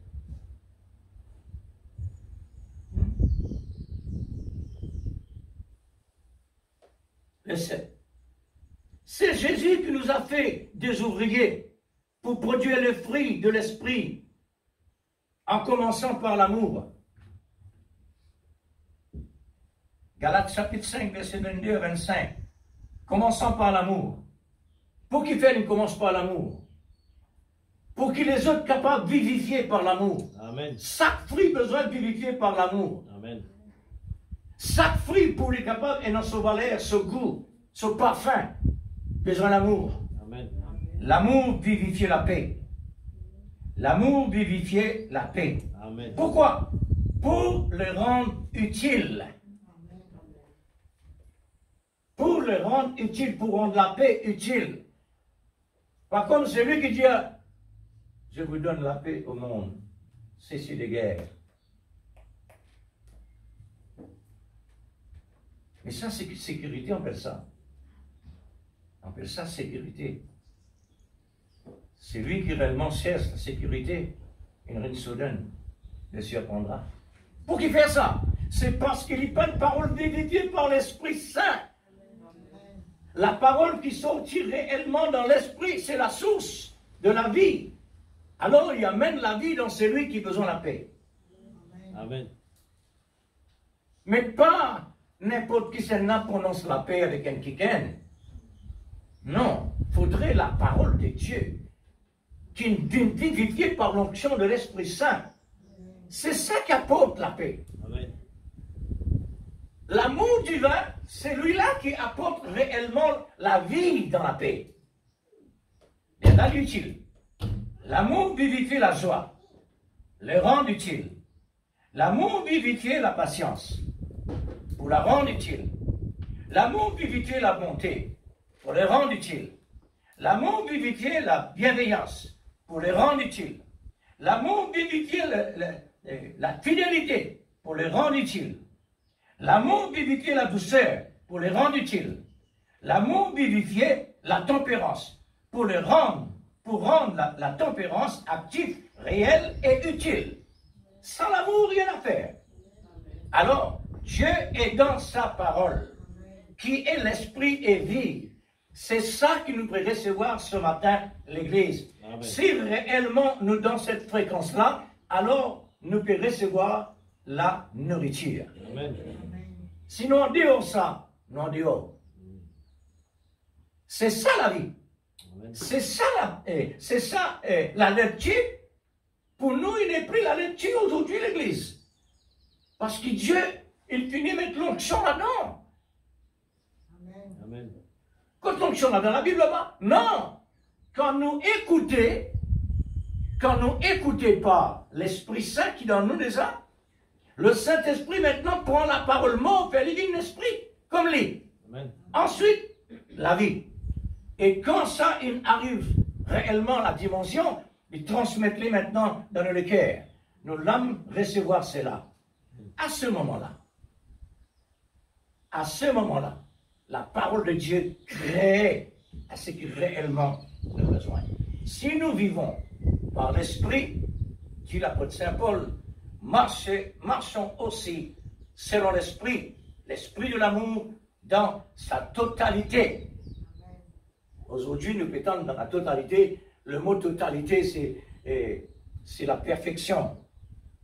Le 7. C'est Jésus qui nous a fait des ouvriers pour produire le fruit de l'esprit en commençant par l'amour. Galates chapitre 5, verset 22 à 25. Commençons par l'amour. Pour qu'il fait, il commence par l'amour. Pour que les autres capables de vivifier par l'amour. Amen. Chaque fruit besoin de vivifier par l'amour. Amen. Chaque fruit pour les capables et dans son valeur, ce goût, ce parfum, besoin d'amour. Amen. L'amour vivifie la paix. L'amour vivifie la paix. Amen. Pourquoi? Pour le rendre utile. Pour le rendre utile, pour rendre la paix utile. Pas comme celui qui dit, je vous donne la paix au monde. Cessez les guerres. Mais ça, c'est sécurité, on appelle ça. On appelle ça sécurité. C'est lui qui réellement cherche la sécurité. Une reine se donne, le surprendra. Pour qui fait ça? C'est parce qu'il n'y a pas de parole vivifiée par l'Esprit Saint. La parole qui sortit réellement dans l'Esprit, c'est la source de la vie. Alors, il amène la vie dans celui qui a besoin de la paix. Amen. Mais pas n'importe qui s'en prononce la paix avec un kiken. Non, il faudrait la parole de Dieu, qui est vivifiée par l'onction de l'Esprit Saint. C'est ça qui apporte la paix. Amen. L'amour divin, c'est lui-là qui apporte réellement la vie dans la paix. Et là, l'utile. L'amour vivifie la joie, le rend utile. L'amour vivifie la patience, pour la rendre utile. L'amour vivifie la bonté, pour les rendre utile. L'amour vivifie la bienveillance, pour les rendre utile. L'amour vivifie la fidélité, pour les rendre utiles. L'amour vivifie la douceur, pour les rendre utiles. L'amour vivifie la tempérance, pour rendre la tempérance active, réelle et utile. Sans l'amour, rien à faire. Alors, Dieu est dans sa parole, qui est l'esprit et vie. C'est ça qui nous pourrait recevoir ce matin, l'Église. Amen. Si réellement nous dans cette fréquence-là, alors nous pouvons recevoir la nourriture. Amen. Sinon, en dehors ça, nous en dehors. C'est ça la vie. Amen. C'est ça la lecture. Pour nous, il n'est plus la lecture aujourd'hui, l'Église. Parce que Dieu, il finit de mettre l'onction là-dedans. Amen. Quand l'onction là dans la Bible là-bas? Non. Quand nous écoutons pas l'Esprit Saint qui dans nous déjà, le Saint-Esprit maintenant prend la parole morte et il un esprit, comme lui. Amen. Ensuite, la vie. Et quand ça, il arrive réellement à la dimension, il transmet les maintenant dans le cœur. nous l'âmes recevoir cela. À ce moment-là, la parole de Dieu crée à ce qu'il réellement le besoin. Si nous vivons par l'Esprit, dit l'apôtre Saint Paul, marchons aussi selon l'Esprit de l'amour dans sa totalité. Aujourd'hui, nous pétons dans la totalité. Le mot totalité, c'est la perfection,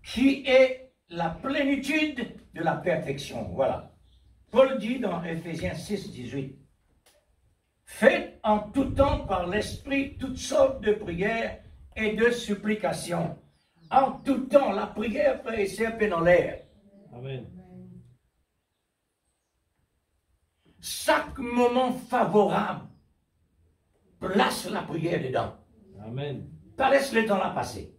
qui est la plénitude de la perfection. Voilà. Paul dit dans Éphésiens 6, 18, « Faites en tout temps par l'Esprit toutes sortes de prières et de supplications. » En tout temps, la prière, frère et sœur, dans l'air. Amen. Chaque moment favorable, place la prière dedans. Amen. Pas laisse le temps la passer.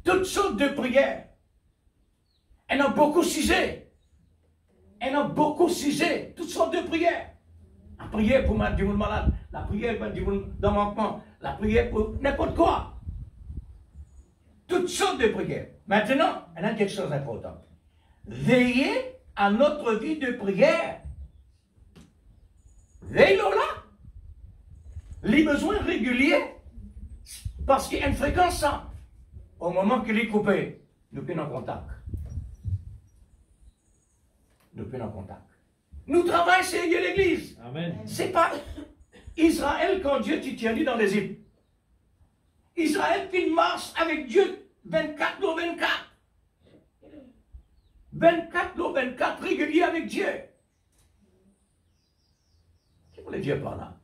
Toutes sortes de prières. Elle a beaucoup de sujets. Toutes sortes de prières. La prière pour du monde malade, la prière pour du monde dans manquement, la prière pour n'importe quoi. Toutes sortes de prières. Maintenant, il y a quelque chose d'important. Veillez à notre vie de prière. Veillons là. Les besoins réguliers, parce qu'il y a une fréquence, au moment qu'il est coupé, nous sommes en contact. Nous travaillons, c'est l'Église. Amen. C'est pas Israël quand Dieu t'y tient dans l'Égypte. Israël qui marche avec Dieu 24 jours 24. 24 jours 24, régulier avec Dieu. Qu'est-ce que voulait dire par là?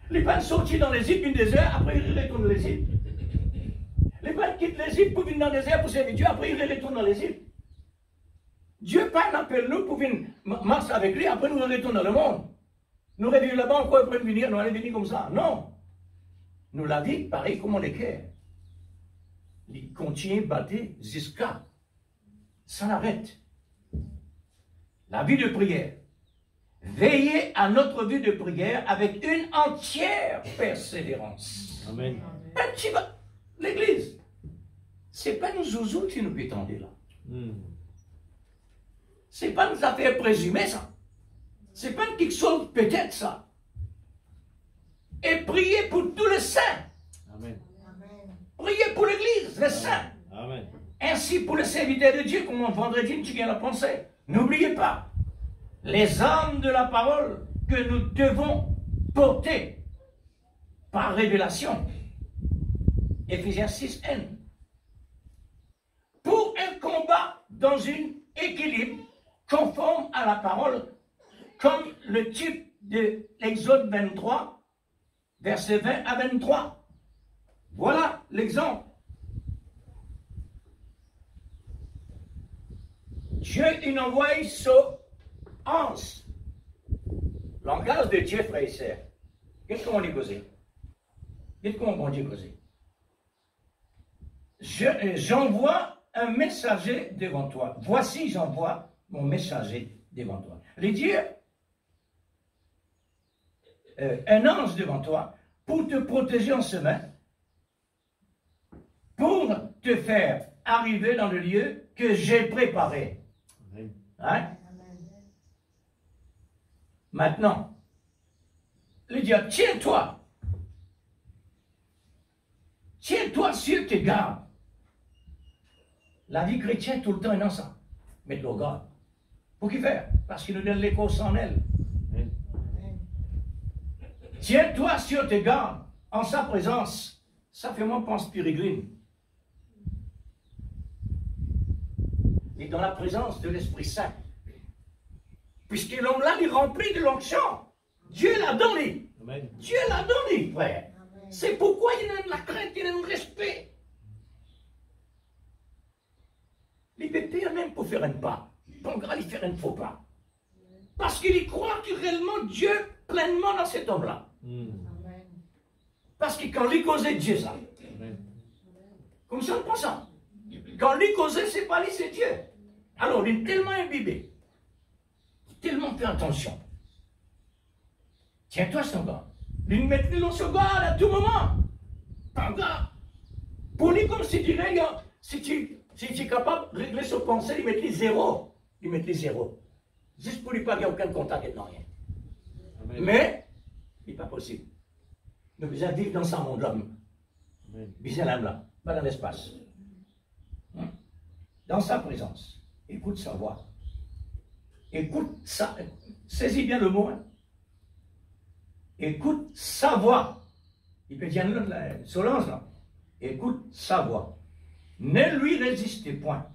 Les peuples sortis dans l'Égypte une désert, après ils retournent dans l'Égypte. Les peuples quittent l'Égypte pour venir dans le désert pour servir Dieu, après ils retournent dans l'Égypte. Dieu pas n'appelle nous pour venir marcher avec lui, après nous retournons dans le monde. Nous revenons là-bas encore après venir, nous allons venir comme ça. Non. Nous la vie, pareil comme on l'équerre. Il continue à battre jusqu'à sans arrêt. La vie de prière. Veillez à notre vie de prière avec une entière persévérance. Amen. L'église, c'est pas nous zouzous qui nous pétendez là. C'est pas nous affaires présumées ça. C'est pas quelque chose peut-être ça. Et priez pour tous les saints. Amen. Priez pour l'église, les saints. Amen. Ainsi pour les serviteurs de Dieu, comme on vendredi, tu viens la penser. N'oubliez pas les armes de la parole que nous devons porter par révélation. Éphésiens 6:1. Pour un combat dans un équilibre conforme à la parole, comme le type de l'Exode 23, versets 20 à 23. Voilà l'exemple. Dieu, il envoie son ange. Langage de Dieu, frère et sœur. Qu'est-ce qu'on dit causer? Qu'est-ce qu'on bon Dieu causer? J'envoie un messager devant toi. Voici, j'envoie mon messager devant toi. Les dieux, un ange devant toi pour te protéger en chemin, pour te faire arriver dans le lieu que j'ai préparé. Hein? Maintenant, le diable, tiens-toi sur tes gardes. La vie chrétienne, tout le temps, est dans ça. Mettre le garde. Pour qui faire? Parce qu'il nous donne l'écho sans elle. Tiens-toi sur tes gardes, en sa présence. Ça fait moi penser Pérégrine. Et dans la présence de l'Esprit Saint. Puisque l'homme-là est rempli de l'onction. Dieu l'a donné. Amen. Dieu l'a donné, frère. C'est pourquoi il a la crainte, il a le respect. Il peut faire même pour faire un pas. Pas grave, il fait un faux pas. Parce qu'il y croit que réellement Dieu pleinement dans cet homme-là. Parce que quand il causait Dieu, ça. Comme ça, on pense ça. Quand il causait, c'est pas lui, c'est Dieu. Alors, il est tellement imbibé. Tellement fait attention. Tiens-toi sur ton gars. Il met dans son gars à tout moment. Pas gars. Pour lui, comme s'il dirait, Si tu es capable de régler son pensée, il met les zéros. Il met les zéros. Juste pour lui pas qu'il n'y a aucun contact et non rien. Amen. Mais, il n'est pas possible. Nous besoin vivre dans ce monde-là. Besoin là, pas dans l'espace. Dans sa présence. Écoute sa voix. Écoute ça. Saisis bien le mot. Hein. Écoute sa voix. Il peut dire Solange là. Écoute sa voix. Ne lui résistez point,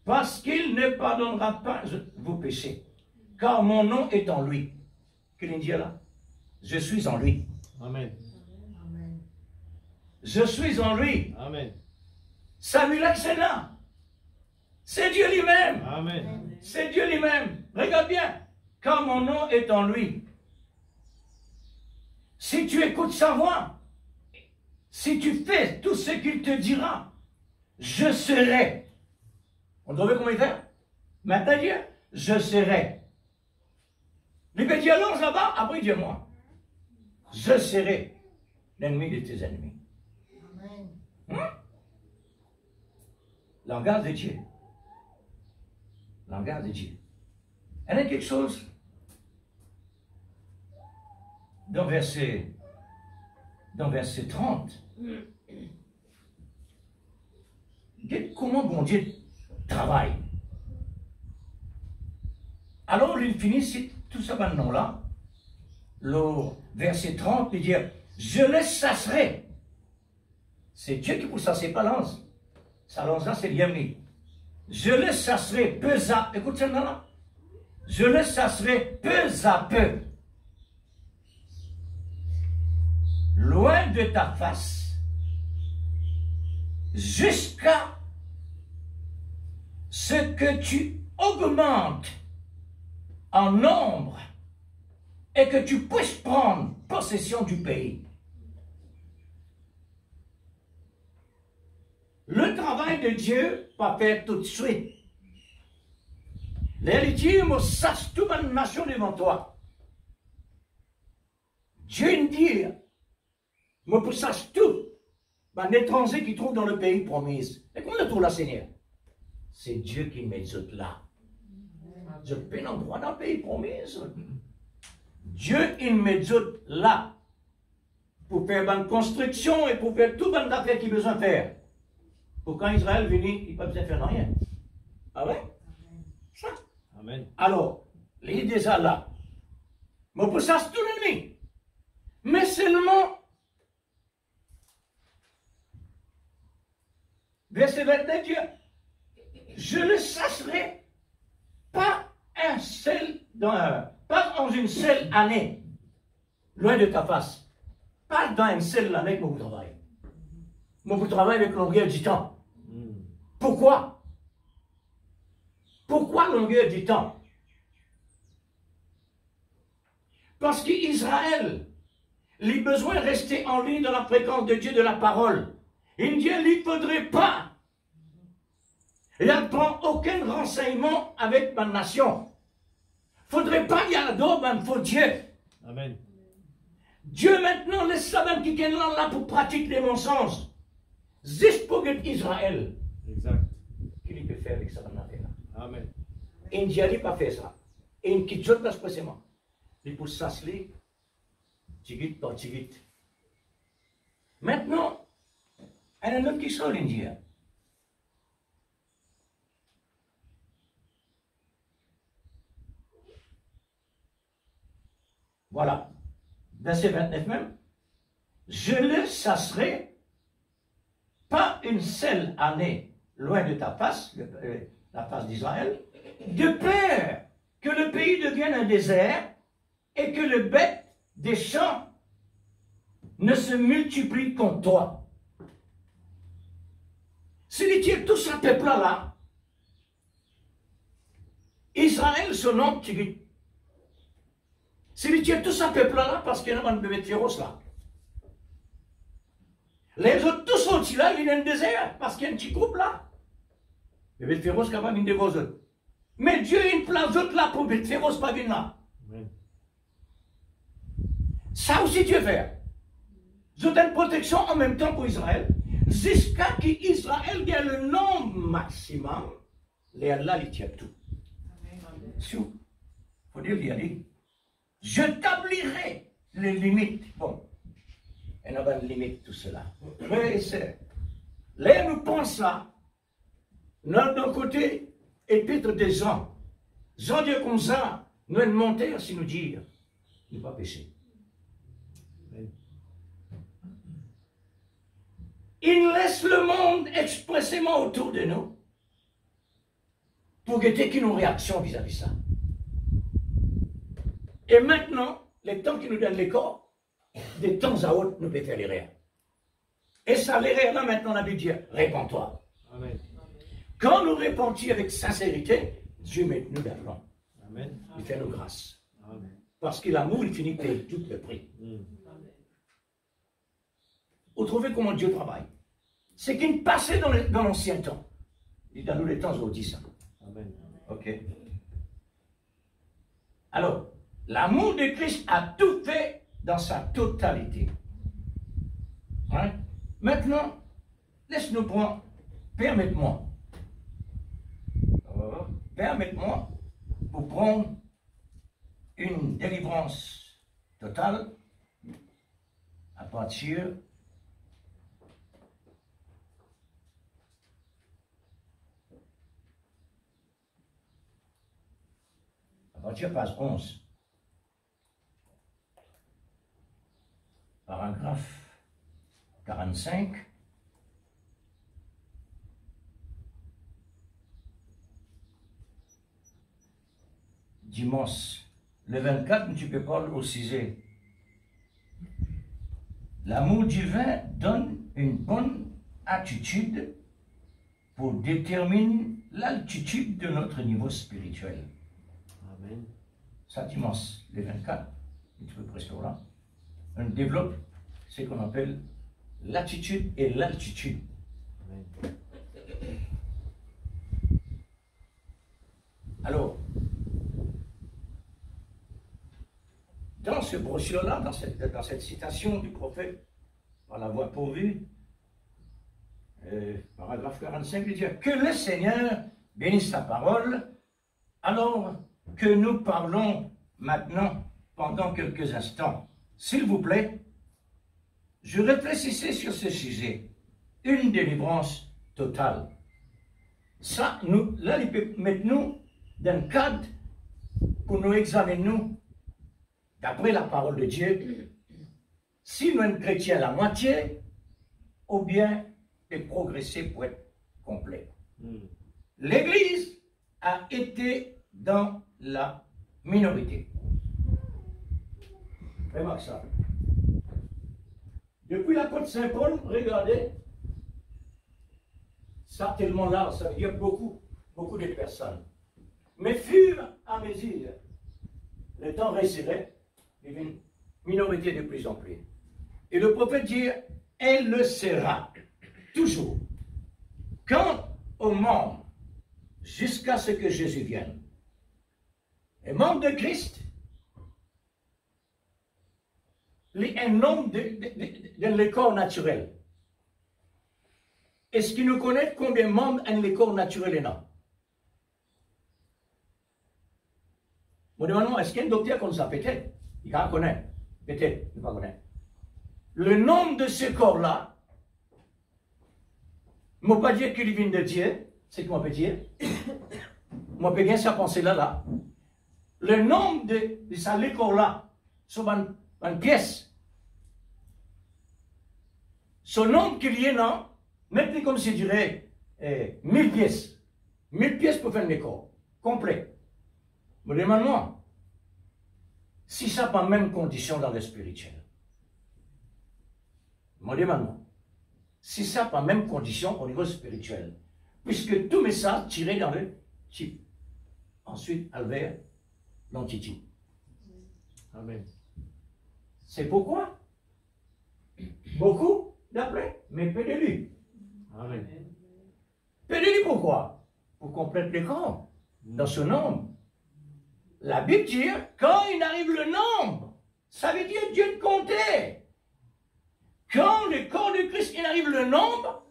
parce qu'il ne pardonnera pas vos péchés, car mon nom est en lui. Qu'est-ce qu'il dit là? Je suis en lui. Amen. Amen. Je suis en lui. Amen. Samuel, c'est là. C'est Dieu lui-même. Amen. C'est Dieu lui-même. Regarde bien. Car mon nom est en lui. Si tu écoutes sa voix, si tu fais tout ce qu'il te dira, je serai. On trouve comment il fait? Maintenant, dire, je serai. Il peut dire allons là-bas, après dis-moi. Je serai l'ennemi de tes ennemis. Amen. Langage de Dieu. Langage de Dieu. Il y a quelque chose dans verset 30. Comment bon Dieu travaille. Alors il finit tout ça maintenant là. Le verset 30, il dit je le chasserai. C'est Dieu qui pousse ça, c'est pas l'ange. Sa lance là, c'est l'Yami. Je le chasserai peu à peu. Écoute ça là. Je le chasserai peu à peu. Loin de ta face. Jusqu'à ce que tu augmentes en nombre et que tu puisses prendre possession du pays. Le travail de Dieu va faire tout de suite. L'héritier me sache toute ma nation devant toi. Dieu me dit, me sache tout, un étranger qui trouve dans le pays promis. Et comment le trouve là, Seigneur? C'est Dieu qui met tout là. Je peux un endroit dans le pays promis. Dieu, il met tout là pour faire une construction et pour faire tout bonne affaire qu'il a besoin de faire. Pour quand Israël venait, il n'a pas besoin de faire rien. Ah ouais? Ça. Amen. Alors, il est déjà là. Mais pour ça, c'est tout l'ennemi. Mais seulement, verset 29, Dieu, je ne chasserai pas pas dans une seule année, loin de ta face. Pas dans une seule année que vous travaillez. Mais vous travaillez avec longueur du temps. Pourquoi? Pourquoi longueur du temps? Parce qu'Israël, il a besoin de rester en ligne dans la fréquence de Dieu, de la parole. Il dit, il ne faudrait pas. Il ne prend aucun renseignement avec ma nation. Il ne faudrait pas y aller d'autres, mais il faut Dieu. Amen. Dieu maintenant laisse ça même qui est là pour pratiquer les mensonges. Juste pour Israël. Exact. Qu'il peut faire avec ça dans la terre. Amen. Il n'a pas fait ça. Et il quitte tout spécialement. Il pousse ça, tigit par tigit. Maintenant, il y a un autre qui sort l'Indien. Voilà. Verset 29 même. Je le chasserai pas une seule année loin de ta face, la face d'Israël, de peur que le pays devienne un désert et que le bête des champs ne se multiplie contre toi. Si tu tires tout ce peuple-là, Israël, son nom, tu dis. Si tu tires tout ce peuple-là, parce qu'il y a un bébé de féroce là. Les autres, tous sont là, ils viennent dans le désert, parce qu'il y a un petit groupe là. Le bébé de féroce, quand même, il vient de vos autres. Mais Dieu a une place d'autres là pour le bébé de féroce, pas venir là. Amen. Ça aussi Dieu fait. Ils ont une protection en même temps pour Israël. jusqu'à qu'Israël ait le nombre maximum, les Allah les tient tout. Il faut dire, il a dit, j'établirai les limites. Bon, il n'y a pas de limite tout cela. Mais c'est, là nous pensons ça, d'un côté, épître des gens. Jean Dieu comme ça, nous allons monter si nous dire, il ne va pas pécher. Il laisse le monde expressément autour de nous pour guetter qu'il y ait une réaction vis-à-vis de ça. Et maintenant, les temps qui nous donnent les corps, de temps à autre, nous pouvons faire l'erreur. Et ça, l'erreur là, maintenant, on a dû dire, répands-toi. Amen. Quand nous répandons avec sincérité, Dieu met nous d'avant. Amen. Il fait nos grâces. Amen. Parce que l'amour, il finit par tout le prix. Vous trouvez comment Dieu travaille? C'est qu'il passait dans l'ancien temps. Et dans nous les temps, on dit ça. Amen. Ok. Alors, l'amour de Christ a tout fait dans sa totalité. Hein? Maintenant, laisse-nous prendre, permette-moi pour prendre une délivrance totale à partir page 11, paragraphe 45. Dimanche, le 24, tu peux parler au 6e. L'amour divin donne une bonne attitude pour déterminer l'altitude de notre niveau spirituel. Amen. Ça, dimanche, le 24, tu peux presque là. On développe ce qu'on appelle l'attitude et l'altitude. Amen. Alors, dans ce brochure-là, dans cette citation du prophète, par la voix pourvue, paragraphe 45, il dit que le Seigneur bénisse sa parole, alors que nous parlons maintenant pendant quelques instants. S'il vous plaît, je réfléchissais sur ce sujet, une délivrance totale. Ça, nous, là, il peut mettre nous dans le cadre pour nous examiner, nous, d'après la parole de Dieu, si nous sommes chrétiens à la moitié, ou bien de progresser pour être complet. L'Église a été dans la minorité. Remarque ça. Depuis l'apôtre Saint Paul, regardez, ça tellement large, ça veut dire beaucoup de personnes. Mais fur et à mesure, le temps resserrait, il y a une minorité de plus en plus. Et le prophète dit, elle le sera, toujours. Quant aux membres, jusqu'à ce que Jésus vienne, les membres de Christ, un nombre de le corps naturel. Est-ce qu'ils nous connaissent combien de membres ont le corps naturel et non? Moi, demande, est-ce qu'il y a un docteur comme ça? Peut-être. Il va connaître. Peut-être. Il va connaître. Le nombre de ce corps-là, je ne peux pas dire qu'il vient de Dieu, c'est ce qu'on peut dire. Moi, je peux bien ça penser là. Le nombre de ça, les corps-là, sur une pièce. Ce nombre qu'il y a, non, même comme si je dirais 1000 pièces. 1000 pièces pour faire un corps complet. Mais demande-moi, si ça n'a pas la même condition dans le spirituel. Moi, demande-moi, si ça n'a pas la même condition au niveau spirituel, puisque tout message tiré dans le type, ensuite, vers l'entité. Amen. C'est pourquoi beaucoup d'après, mais peu de lui. Amen. Peu de lui pourquoi? Pour compléter le corps, dans ce nombre. La Bible dit, quand il arrive le nombre, ça veut dire Dieu de compter. Quand le corps de Christ il arrive le nombre,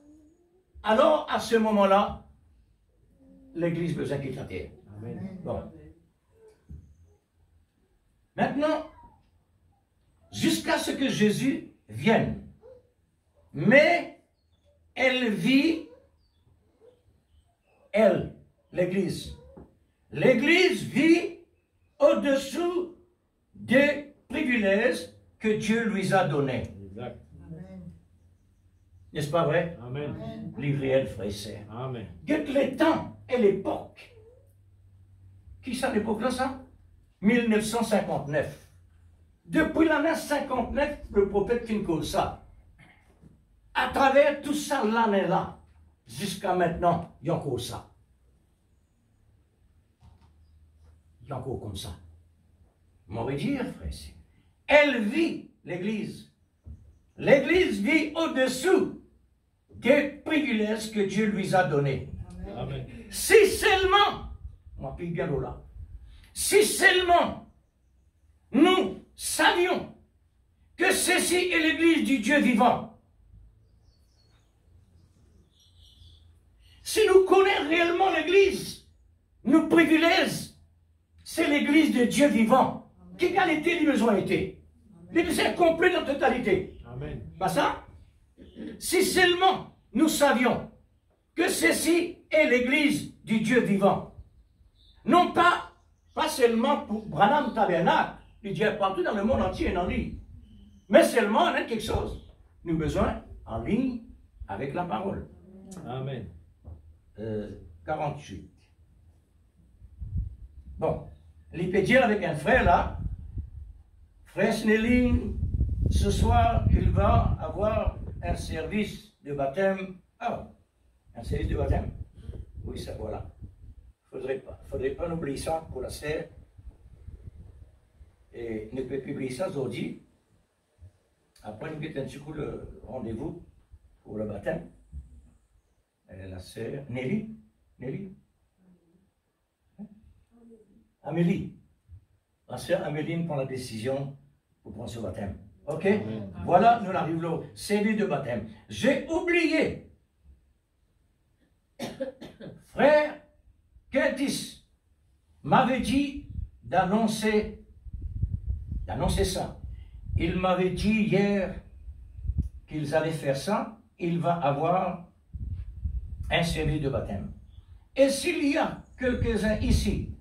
alors à ce moment-là, l'Église besoin qu'il terre. Amen. Bon. Maintenant, jusqu'à ce que Jésus vienne, mais elle vit, elle, l'Église. L'Église vit au-dessous des privilèges que Dieu lui a donnés. Exact. Amen. N'est-ce pas vrai? Amen. Amen. L'Ivriel, frère et sœur. Amen. Guette les temps et l'époque. Qui ça l'époque-là, ça? 1959. Depuis l'année 59, le prophète qui cause ça. À travers tout ça, l'année-là, jusqu'à maintenant, il y a encore ça. Il y a encore comme ça. Mauvais dire, frère. Elle vit, l'Église. L'Église vit au-dessous des privilèges que Dieu lui a donnés. Amen. Amen. Si seulement, moi, puis bien là, si seulement nous savions que ceci est l'Église du Dieu vivant, si nous connaissons réellement l'Église, nous privilèges, c'est l'Église de Dieu vivant. Quelle qualité les besoins étaient? Les besoins complets en totalité. Amen. Pas ça? Si seulement nous savions que ceci est l'Église du Dieu vivant, non pas seulement pour Branham Tabernacle, le Dieu partout dans le monde entier en ligne, mais seulement on a quelque chose. Nous avons besoin en ligne avec la parole. Amen. 48. Bon, il peut dire avec un frère là, frère Snelling, ce soir il va avoir un service de baptême. Ah, un service de baptême. Oui, ça voilà. Faudrait pas oublier ça pour la sphère. Et ne peut publier ça aujourd'hui. Après, nous mettons un petit coup le rendez-vous pour le baptême. Et la sœur Nelly. Nelly? Amélie. La sœur Amélie prend la décision pour prendre ce baptême. Ok? Amen. Voilà, nous arrivons là. Service de baptême. J'ai oublié. Frère Curtis m'avait dit d'annoncer ça. Il m'avait dit hier qu'ils allaient faire ça. Il va avoir un service de baptême. Et s'il y a quelques-uns ici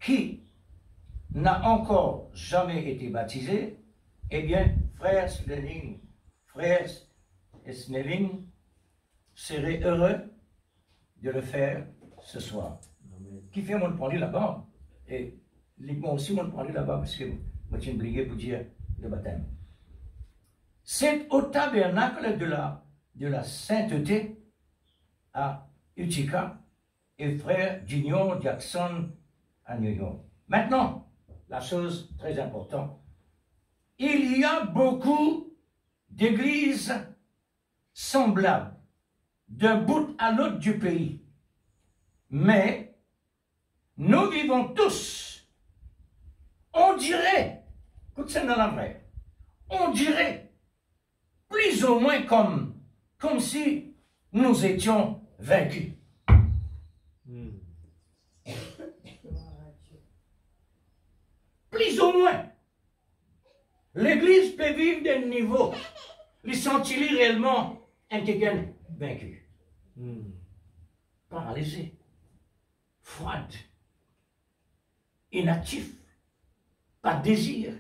qui n'a encore jamais été baptisé, eh bien, frère Snelling serait heureux de le faire ce soir. Amen. Qui fait mon prendre là-bas? Et moi aussi, mon prendre là-bas, parce que moi, j'ai oublié pour dire le baptême. C'est au tabernacle de la sainteté à Utica et frère Junior Jackson à New York. Maintenant, la chose très importante, il y a beaucoup d'églises semblables d'un bout à l'autre du pays. Mais nous vivons tous, on dirait, écoute ça dans la vraie, on dirait plus ou moins comme si nous étions vaincus. Mm. Plus ou moins. L'Église peut vivre d'un niveau. Les sentir réellement un quelqu'un vaincu. Mm. Paralysé. Froide. Inactif. Pas de désir.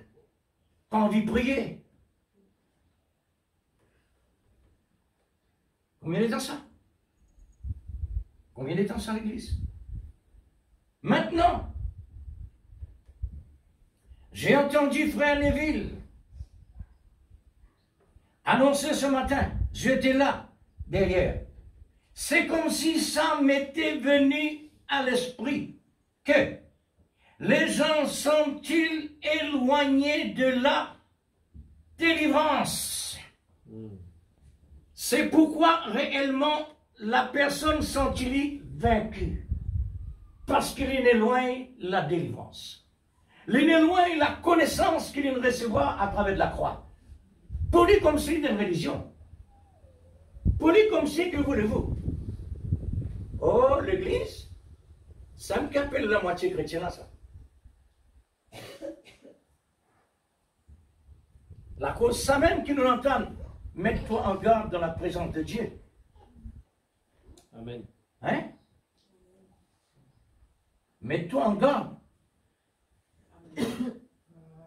Pas envie de prier. Combien de temps ça? Combien de temps ça l'Église? Maintenant, j'ai entendu frère Neville annoncer ce matin, j'étais là, derrière. C'est comme si ça m'était venu à l'esprit que les gens sont-ils éloignés de la délivrance? Mm. C'est pourquoi réellement la personne sent-il vaincue. Parce qu'il est loin la délivrance. Il est loin la connaissance qu'il vient de recevoir à travers de la croix. Pour lui comme si c'était une religion. Poli comme c'est, que voulez-vous? Oh, l'église, ça me capelle la moitié chrétienne là, ça. La cause, ça même qui nous entendent, mets-toi en garde dans la présence de Dieu. Amen. Hein? Mets-toi en garde.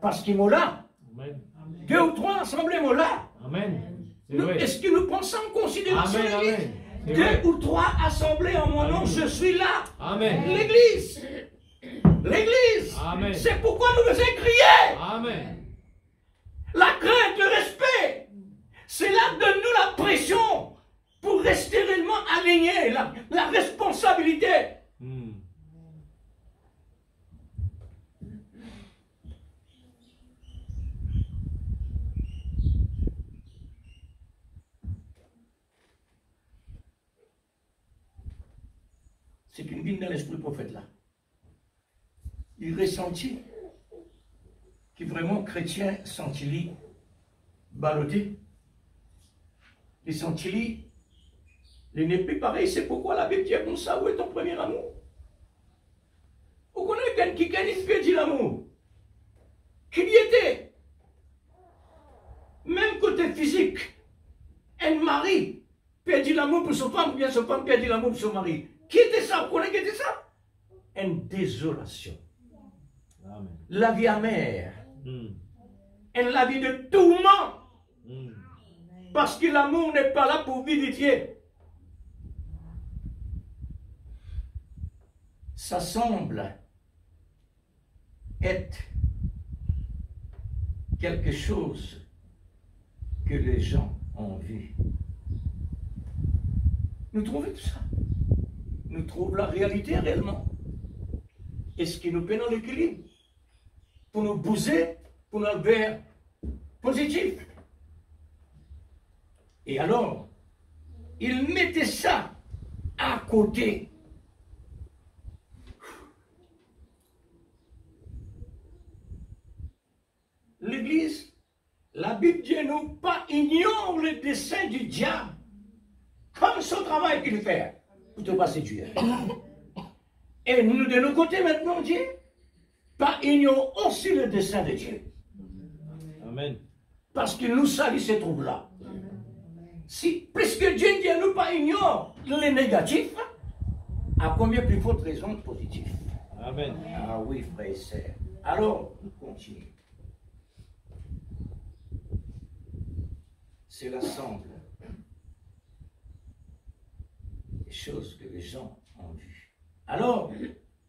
Parce qu'il est là. Amen. 2 ou 3 assemblés sont là. Amen. C'est vrai. Est-ce que nous pensons considération Amen, l'église? amen. C'est vrai. 2 ou 3 assemblés en mon nom, je suis là. Amen. L'église. L'église. Amen. C'est pourquoi nous faisons crier. Amen. La crainte, le respect. C'est là, donne-nous la pression pour rester réellement alignés. La responsabilité. Hmm. C'est une ligne dans l'esprit prophète là. Il ressentit que vraiment chrétien sentit ballotté. Il sentit il n'est plus pareil. C'est pourquoi la Bible dit comme ça, où est ton premier amour? Vous connaissez quelqu'un qui perdit l'amour? Qui y était? Même côté physique, un mari perdit l'amour pour son femme, ou bien son femme perdit l'amour pour son mari. Qui était ça? Vous connaissez qui était ça? Une désolation. Amen. La vie amère. Hmm. La vie de tourment. Hmm. Parce que l'amour n'est pas là pour vivifier. Ça semble être quelque chose que les gens ont vu. Nous trouvons tout ça. Nous trouvons la réalité réellement. Et ce qui nous met dans l'équilibre. Pour nous bouger, pour nous vers positif. Et alors, il mettait ça à côté. L'Église, la Bible dit nous, pas ignore le dessein du diable, comme son travail qu'il fait, pour te passer Dieu. Et nous, de nos côtés maintenant, Dieu, pas ignore aussi le dessein de Dieu. Amen. Parce qu'il nous salue ces troubles-là. Si, puisque Dieu dit à nous, pas ignore les négatifs, à combien plus forte raison positive? Amen. Ah oui, frères et sœurs. Alors, nous continuons. C'est l'ensemble des choses que les gens ont vues. Alors,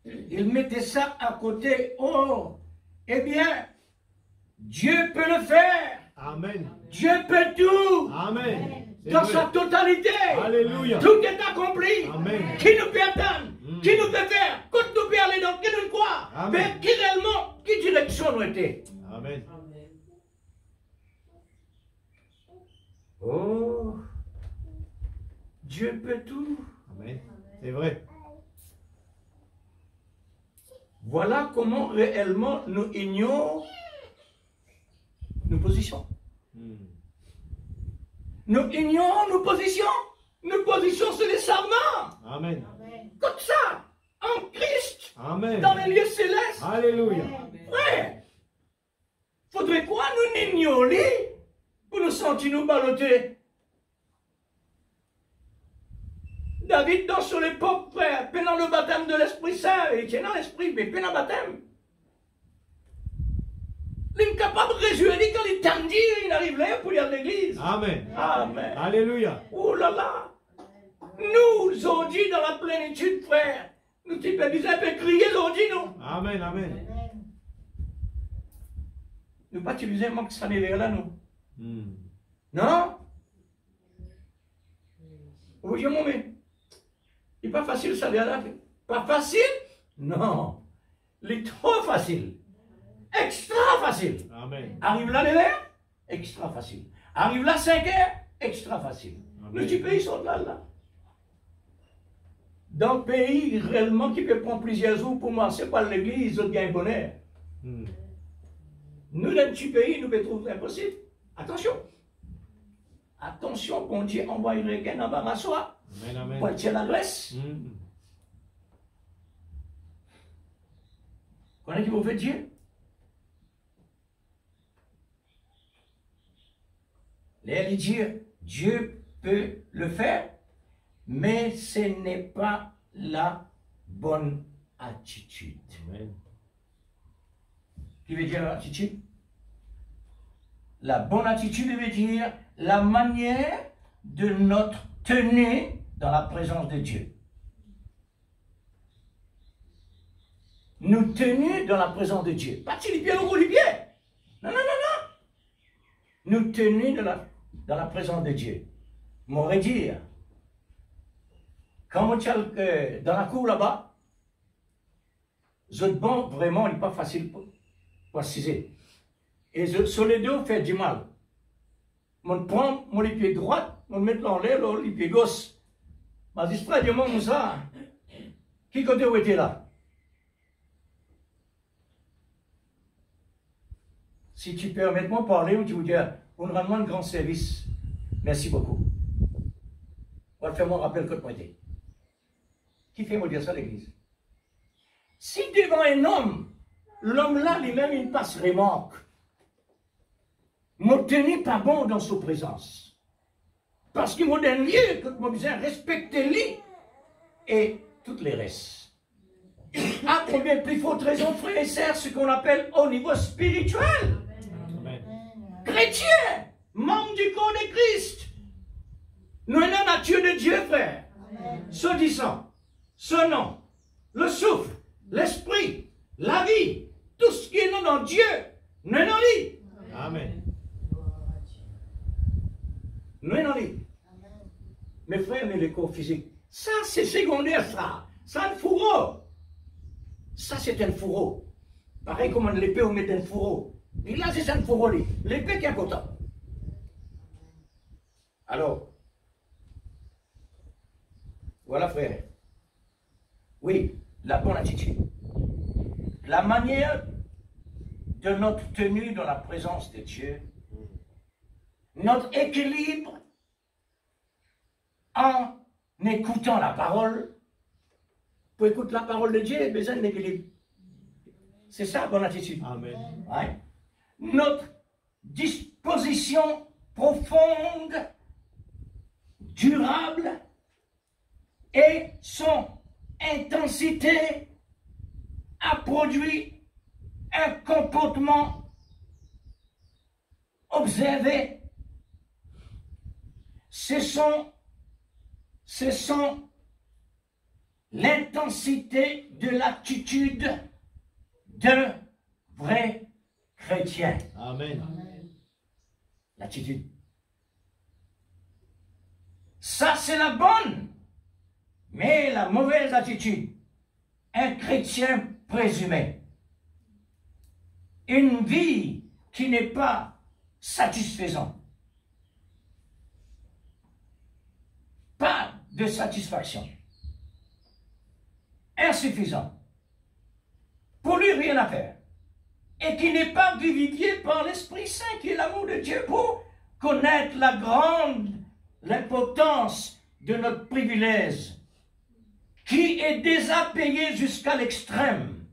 ils mettaient ça à côté. Oh, eh bien, Dieu peut le faire. Amen. Dieu peut tout. Amen. C'est Dans vrai. sa totalité. Alléluia. Tout est accompli. Amen. Qui nous peut attendre? Qui nous peut faire? Quand nous peut aller dans qui nous croit? Amen. Mais qui réellement, qui direction nous était? Amen. Oh, Dieu peut tout. Amen. C'est vrai. Voilà comment réellement nous ignorons nos positions. Hmm. Nous ignorons nos positions. Nos positions, c'est les serments. Amen. Comme ça, en Christ, Amen. dans les lieux célestes. Alléluia. Frère, faudrait quoi nous ignorer pour nous sentir nous balloter? David, dans son époque, frère, pendant le baptême de l'Esprit Saint, il tient dans l'Esprit, mais pendant le baptême, il est capable de réjouir quand il t'en dit, il arrive là pour y aller à l'église. Amen. Amen. Alléluia. Oh là là. Nous, aujourd'hui, dans la plénitude, frère, nous tu peux dire, crier aujourd'hui, non? Amen. Amen. Nous pas utiliser un manque ça là, non? Hmm. Non? Vous voyez, mon mec? Il n'est pas facile ça là. Pas facile? Non. Il est trop facile. Extra facile. Amen. Arrive là, les verts? Extra facile. Arrive là, 5 heures? Extra facile. Amen. Le petit pays sont là. Dans le pays, réellement, qui peut prendre plusieurs jours pour marcher par l'église, ils ont bien bonheur. Hmm. Nous, dans le petit pays, nous pouvons trouver impossible. Attention. attention, bon Dieu envoie une regain en bas à soi. Amen, amen. Pour tirer la graisse. Connaissez-vous qui vous fait Dieu? Les Dieu peut le faire, mais ce n'est pas la bonne attitude. Amen. Qui veut dire attitude? La bonne attitude veut dire la manière de notre tenue dans la présence de Dieu. Nous tenus dans la présence de Dieu. Pas les pieds au bout du pied. Non, non, non, non. Nous tenus dans la présence de Dieu. M'aurait dire, quand on est dans la cour là-bas, ce banc, vraiment, il n'est pas facile pour préciser. Et sur les deux, fait du mal. On prend mon pied droit, on met en l'air, le pied gauche. Mais j'espère du monde ça. Qui côté où était là? Si tu permets de moi parler, tu veux dire, on rend moi un grand service. Merci beaucoup. On va faire mon rappel que moi été. Qui fait moi dire ça à l'église? Si devant un homme, l'homme là lui-même il passe remorque. Mon tenu pas bon dans sa présence. Parce qu'il m'a donné lieu que moi besoin respecter lui et toutes les restes. À combien plus forte raison, frères et sœurs, ce qu'on appelle au niveau spirituel. Amen. Chrétien, membre du corps de Christ. Nous avons la nature de Dieu, frère. Ce disant, ce nom, le souffle, l'esprit, la vie, tout ce qui est dans Dieu, nous avons lui. Amen. Nous avons lui. Mes frères, mais le corps physique, ça c'est secondaire, ça. Ça un fourreau. Ça c'est un fourreau. Pareil comme l'épée, on met un fourreau. Et là, c'est un fourreau, l'épée qui est à côté. Alors, voilà, frère. Oui, la bonne attitude. La manière de notre tenue dans la présence de Dieu, notre équilibre en écoutant la parole. Pour écouter la parole de Dieu, il y a besoin d'équilibre. C'est ça la bonne attitude. Amen. Ouais. Notre disposition profonde, durable et son intensité a produit un comportement observé. Ce sont l'intensité de l'attitude d'un vrai chrétien. Amen. L'attitude. Ça, c'est la bonne. Mais la mauvaise attitude, un chrétien présumé, une vie qui n'est pas satisfaisante, pas de satisfaction, insuffisant, pour lui rien à faire, et qui n'est pas vivifié par l'Esprit Saint, qui est l'amour de Dieu, pour connaître l'importance de notre privilège, qui est déjà payé jusqu'à l'extrême,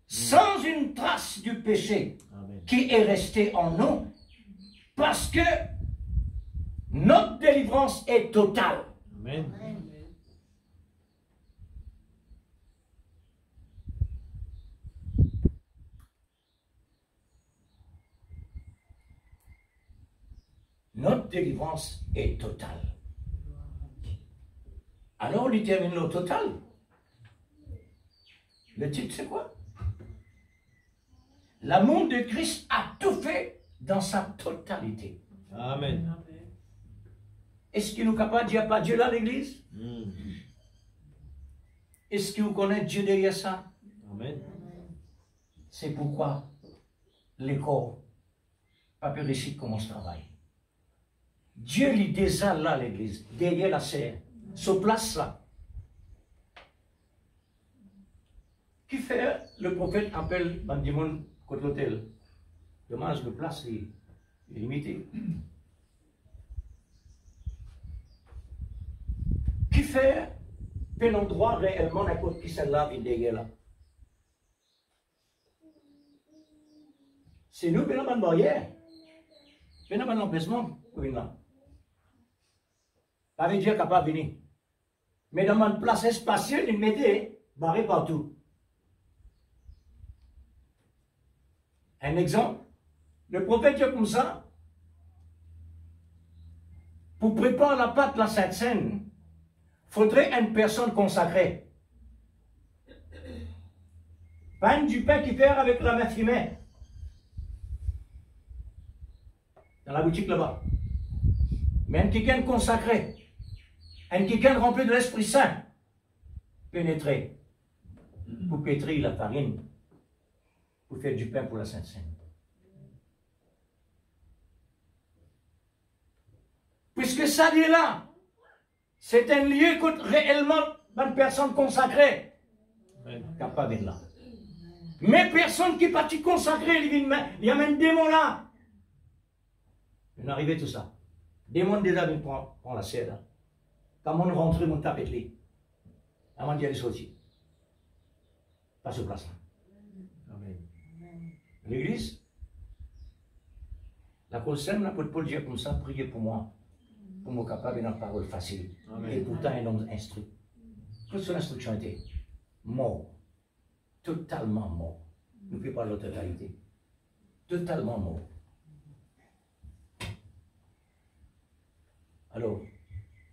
sans une trace du péché Amen. qui est resté en nous, parce que notre délivrance est totale. Amen. Notre délivrance est totale. Alors, on détermine le total. Le titre, c'est quoi? L'amour de Christ a tout fait dans sa totalité. Amen. Est-ce qu'il nous est capable de dire pas Dieu là à l'église? Est-ce que vous connaissez Dieu derrière ça? Amen. C'est pourquoi l'école n'a pas réussi comment ce travail. Dieu lui déjà là l'église, derrière la serre, sur place là. Qui fait le prophète appelle Bandimon contre l'hôtel? Dommage, le place est limité. fait un endroit réellement à côté qui celle-là et derrière là? C'est nous qui avons une barrière. Nous avons un empêchement pour venir là. Pas Dieu capable de venir. Mais dans une place spacieuse, il mettait barré partout. Un exemple, le prophète Dieu comme ça, pour préparer la pâte de la Sainte Seine, il faudrait une personne consacrée. Pas du pain qui fait avec la main fumée. Dans la boutique là-bas. Mais un quelqu'un consacré. Un quelqu'un rempli de l'Esprit Saint. Pénétrer. Pour pétrir la farine. Pour faire du pain pour la Sainte Seine. Puisque ça dit là, c'est un lieu que réellement une personne consacrée capable d'être là. Mais personne qui est parti consacré, il y a même des démons là. On est arrivé tout ça. Démon déjà vient prendre la serre là. Quand on rentre, on tape les. Avant d'y aller sortir. Pas sur place là. L'église, la Colsem, la Paul dire comme ça, priez pour moi. Pour me capable d'une parole facile. Amen. Et pourtant un homme instruit. Toute son instruction était mort. Totalement mort. Ne fais pas la totalité. Totalement mort. Alors,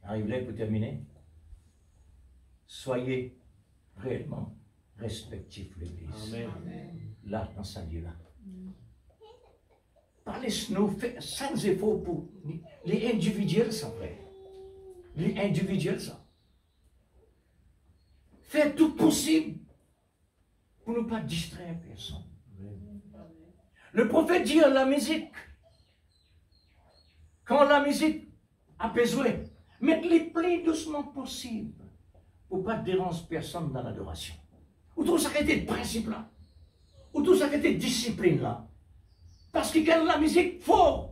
arrive là pour terminer. Soyez réellement respectifs l'Église. Là, dans sa vie là. Parlez-nous sans effort pour les individuels, ça fait. Les individuels, ça. Faites tout possible pour ne pas distraire personne. Le prophète dit à la musique, quand la musique a besoin, mettez les plus doucement possible pour ne pas déranger personne dans l'adoration. Ou tout ça qui était de principe là. Ou tout ça qui était de discipline là. Parce que quand la musique, il faut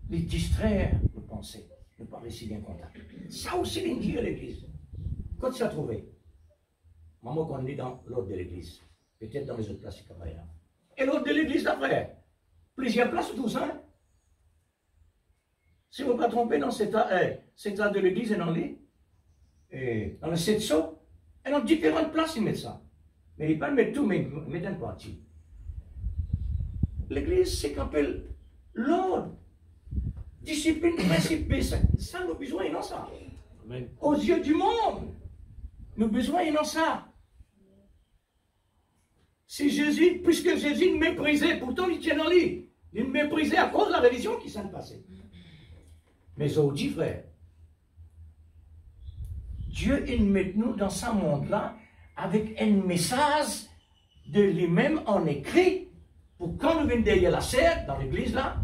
les distraire de penser, ne pas rester bien contact. Ça aussi, il dit à l'église. Quand tu as trouvé, maman, qu'on est dans l'ordre de l'église, peut-être dans les autres places, et l'ordre de l'église d'après, plusieurs places, tout ça. Hein? Si vous ne vous pas trompez dans cet art de l'église et dans le 7 sauts, et dans différentes places, ils mettent ça. Mais ils ne mettent pas tout, mais ils mettent une partie. L'église, c'est qu'on appelle l'ordre, discipline, principe, ça, nous besoin dans ça. Amen. Aux yeux du monde, nous besoin dans ça. Si Jésus, puisque Jésus méprisait, pourtant il tient dans lui, il méprisait à cause de la religion qui s'est passée. Mais aujourd'hui, frère, Dieu, il met nous dans ce monde-là avec un message de lui-même en écrit. Pour quand nous venons derrière la serre, dans l'église là,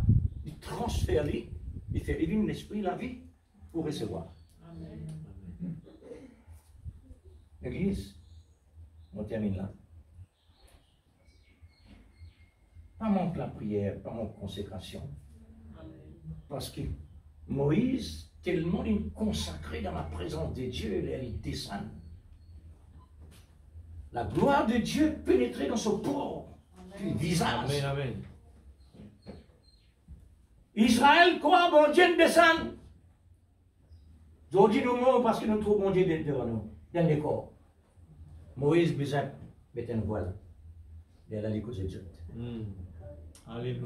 il transfère, il fait vivre l'esprit, la vie, pour recevoir. L'église, on termine là. Pas manque la prière, pas manque consécration. Parce que Moïse, tellement il consacré dans la présence de Dieu, il descend. La gloire de Dieu pénétrait dans son corps. Du visage. Amen, amen. Israël croit bon Dieu descend. Aujourd'hui nous mourons parce que nous trouvons Dieu devant nous, dans les corps. Moïse besoin mettre une voile. Il a l'écoute de Dieu.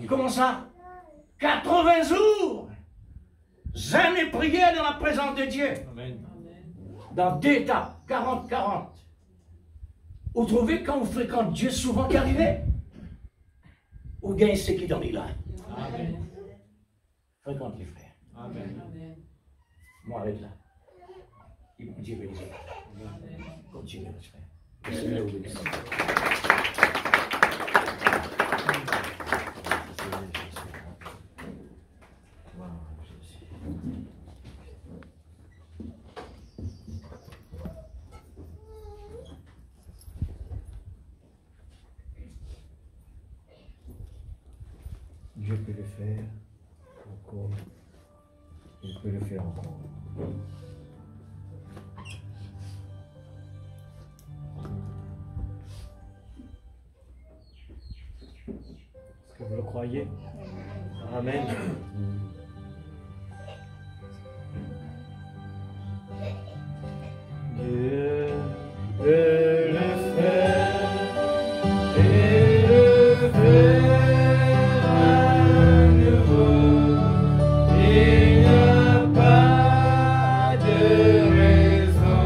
Comment ça? 80 jours. Jamais prière dans la présence de Dieu. Amen. Dans 2 étapes, 40-40. Vous trouvez quand vous fréquentez Dieu souvent qui arrive? Ou gagne ce qui dans les là. Amen. Fréquente les frères. Amen. Moi, arrête là. Il vous dit bénisse. Continuez, mes frères. Que le Seigneur vous bénisse. Dieu peut le faire encore. Il peut le faire encore. Vous le croyez? Amen. Dieu veut le faire et le faire à nouveau. Il n'y a pas de raison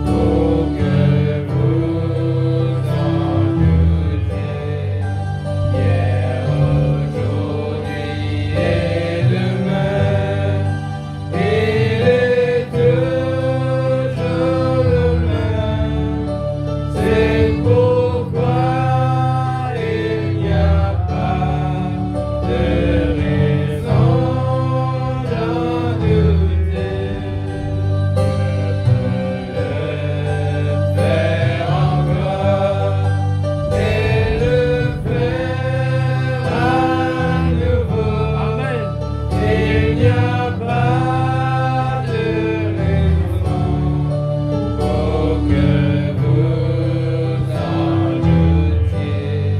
pour que vous en doutiez. Hier, aujourd'hui et demain, il est toujours le même. C'est pourquoi il n'y a pas de raison d'en douter. Je peux le faire encore et le faire à nouveau. Amen. Il n'y a pas de raison pour que vous en doutiez.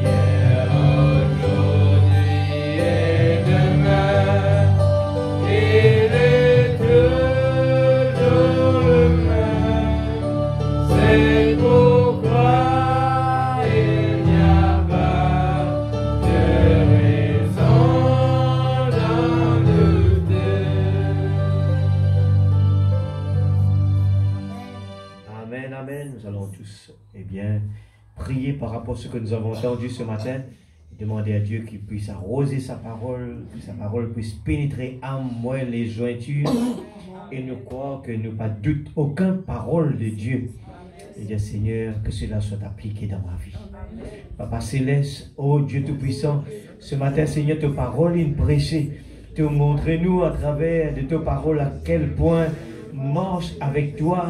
Hier, aujourd'hui et demain, il est toujours le même. C'est pourquoi il n'y a pas de raison d'en douter. Amen, amen. Nous allons tous, prier par rapport à ce que nous avons entendu ce matin. Demander à Dieu qu'il puisse arroser sa parole, que sa parole puisse pénétrer à moi les jointures et nous croire que nous pas doute aucune parole de Dieu. Et dire Seigneur, que cela soit appliqué dans ma vie. Papa Céleste, oh Dieu Tout-Puissant, ce matin Seigneur, ta parole est prêchée. Te montre-nous à travers de ta parole à quel point marche avec toi.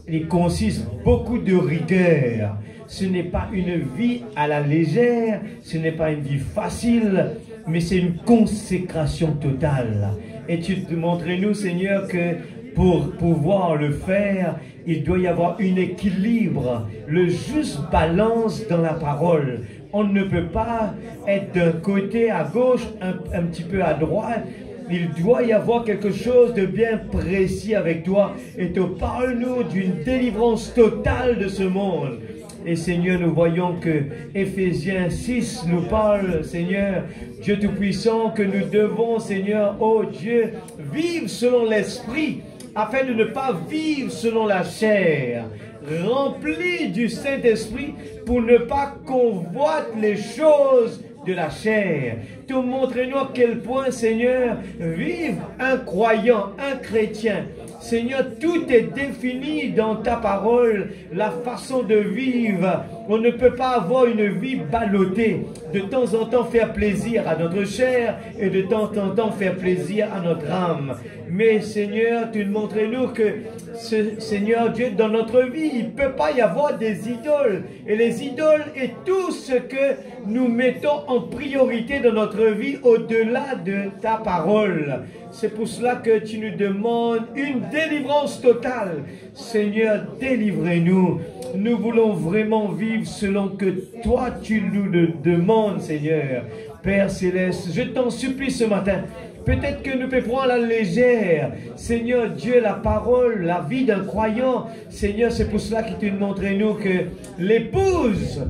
Il consiste beaucoup de rigueur. Ce n'est pas une vie à la légère, ce n'est pas une vie facile, mais c'est une consécration totale. Et tu te montres-nous, Seigneur, que pour pouvoir le faire, il doit y avoir un équilibre, le juste balance dans la parole. On ne peut pas être d'un côté à gauche, un petit peu à droite. Il doit y avoir quelque chose de bien précis avec toi. Et te parle-nous d'une délivrance totale de ce monde. Et Seigneur, nous voyons que Éphésiens 6 nous parle, Seigneur, Dieu Tout-Puissant, que nous devons, Seigneur, oh Dieu, vivre selon l'Esprit, afin de ne pas vivre selon la chair, remplis du Saint-Esprit pour ne pas convoiter les choses de la chair. Te montre-nous à quel point, Seigneur, vive un croyant, un chrétien. Seigneur, tout est défini dans ta parole, la façon de vivre. On ne peut pas avoir une vie ballottée. De temps en temps faire plaisir à notre chair et de temps en temps faire plaisir à notre âme. Mais Seigneur, tu montres-nous que Seigneur Dieu, dans notre vie, il ne peut pas y avoir des idoles. Et les idoles est tout ce que nous mettons en priorité dans notre vie au-delà de ta parole. C'est pour cela que tu nous demandes une délivrance totale. Seigneur, délivrez-nous. Nous voulons vraiment vivre selon que toi tu nous le demandes, Seigneur. Père Céleste, je t'en supplie ce matin. Peut-être que nous pouvons prendre à la légère. Seigneur Dieu, la parole, la vie d'un croyant. Seigneur, c'est pour cela qu'il te montre-nous que l'épouse,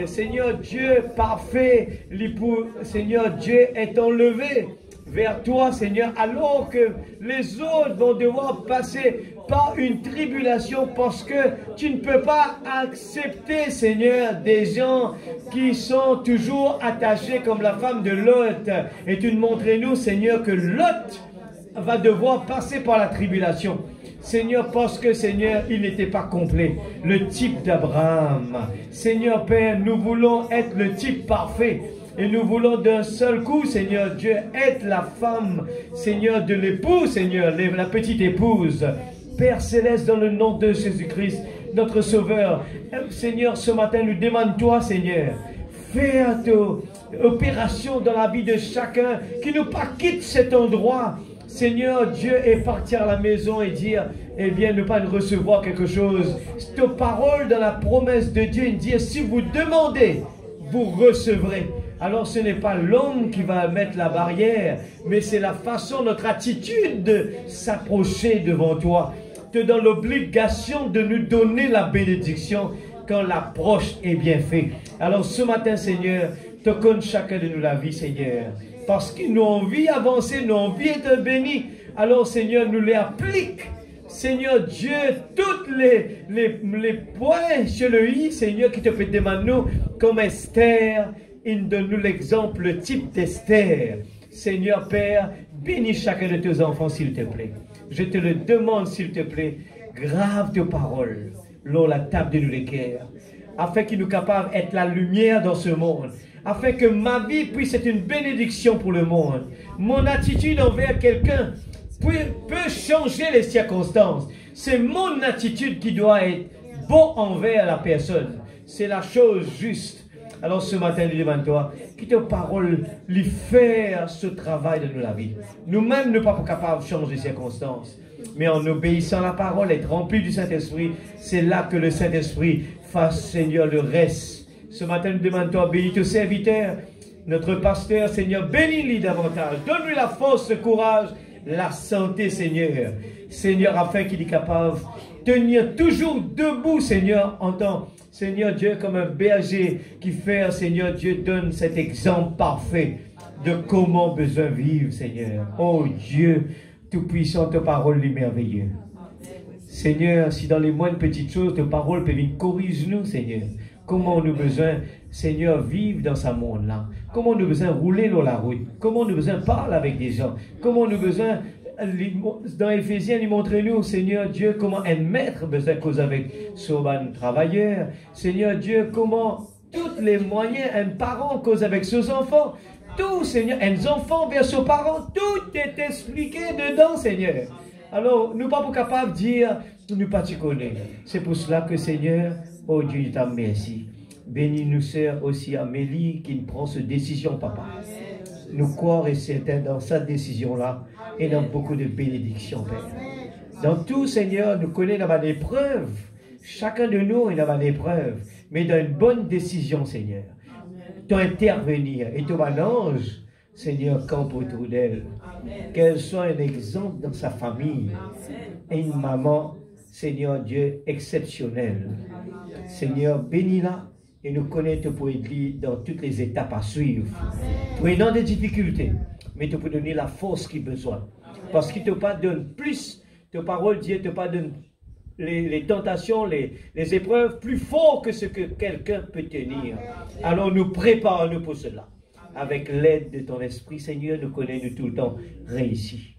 Seigneur Dieu parfait, l'époux, Seigneur Dieu est enlevé vers toi, Seigneur, alors que les autres vont devoir passer par une tribulation parce que tu ne peux pas accepter, Seigneur, des gens qui sont toujours attachés comme la femme de Lot. Et tu nous montres-nous, Seigneur, que Lot va devoir passer par la tribulation. Seigneur, parce que, Seigneur, il n'était pas complet. Le type d'Abraham. Seigneur Père, nous voulons être le type parfait. Et nous voulons d'un seul coup, Seigneur Dieu, être la femme, Seigneur, de l'époux, Seigneur, la petite épouse. Père Céleste, dans le nom de Jésus-Christ, notre Sauveur, Seigneur, ce matin, nous demandons toi, Seigneur, fais ta opération dans la vie de chacun, qui ne pas quitte cet endroit, Seigneur Dieu, et partir à la maison et dire, eh bien, ne pas recevoir quelque chose. Ta parole dans la promesse de Dieu, dire, si vous demandez, vous recevrez. Alors ce n'est pas l'homme qui va mettre la barrière, mais c'est la façon, notre attitude de s'approcher devant toi, te donne l'obligation de nous donner la bénédiction quand l'approche est bien faite. Alors ce matin, Seigneur, te donne chacun de nous la vie, Seigneur, parce que nous avons envie d'avancer, nous avons envie d'être bénis. Alors Seigneur, nous les applique. Seigneur Dieu, tous les points sur le i, Seigneur, qui te fait demander nous, comme Esther, il donne nous l'exemple, le type d'Esther. Seigneur Père, bénis chacun de tes enfants, s'il te plaît. Je te le demande, s'il te plaît, grave tes paroles, lors la table de nous les cœurs, afin qu'il nous capable d'être la lumière dans ce monde, afin que ma vie puisse être une bénédiction pour le monde. Mon attitude envers quelqu'un peut changer les circonstances. C'est mon attitude qui doit être bon envers la personne. C'est la chose juste. Alors ce matin, nous demandons-toi, que tes paroles lui faire ce travail de la vie. Nous-mêmes, nous ne sommes pas capables de changer les circonstances. Mais en obéissant à la parole, être rempli du Saint-Esprit, c'est là que le Saint-Esprit fasse, Seigneur, le reste. Ce matin, nous demandons-toi, bénis ton serviteur, notre pasteur, Seigneur, bénis-lui davantage. Donne-lui la force, le courage, la santé, Seigneur. Seigneur, afin qu'il est capable de tenir toujours debout, Seigneur, en tant, Seigneur Dieu, comme un berger qui fait, Seigneur Dieu, donne cet exemple parfait de comment besoin vivre, Seigneur. Oh Dieu, Tout-Puissant, ta parole est merveilleuse. Seigneur, si dans les moindres petites choses, ta parole peut venir corrige-nous, Seigneur. Comment nous besoin, Seigneur, vivre dans ce monde-là. Comment nous besoin rouler dans la route. Comment nous besoin parler avec des gens. Comment nous besoin, dans Éphésiens, il montre-nous, Seigneur Dieu, comment un maître besoin cause avec son travailleur. Seigneur Dieu, comment tous les moyens, un parent cause avec ses enfants. Tout, Seigneur, un enfant vers ses parents, tout est expliqué dedans, Seigneur. Alors, nous ne sommes pas capables de dire, nous ne pas te connaître. C'est pour cela que, Seigneur, oh Dieu, je t'en remercie. Bénis-nous, sœur, aussi Amélie, qui prend cette décision, papa. Nous croyons et certains dans cette décision-là et dans beaucoup de bénédictions, Père. Dans tout, Seigneur, nous connaissons dans une épreuve. Chacun de nous est dans une épreuve, mais dans une bonne décision, Seigneur. D'intervenir et ton ange, Seigneur, campe autour d'elle. Qu'elle soit un exemple dans sa famille. Et une maman, Seigneur Dieu, exceptionnelle. Seigneur, bénis-la et nous connaissons pour aider dans toutes les étapes à suivre. Prenant des difficultés, mais tu peux donner la force qu'il a besoin. Parce qu'il ne te pas donne plus, ta parole Dieu te pas donne les tentations, les épreuves plus fort que ce que quelqu'un peut tenir. Alors nous préparons-nous pour cela. Avec l'aide de ton esprit, Seigneur, nous connaissons tout le temps réussi.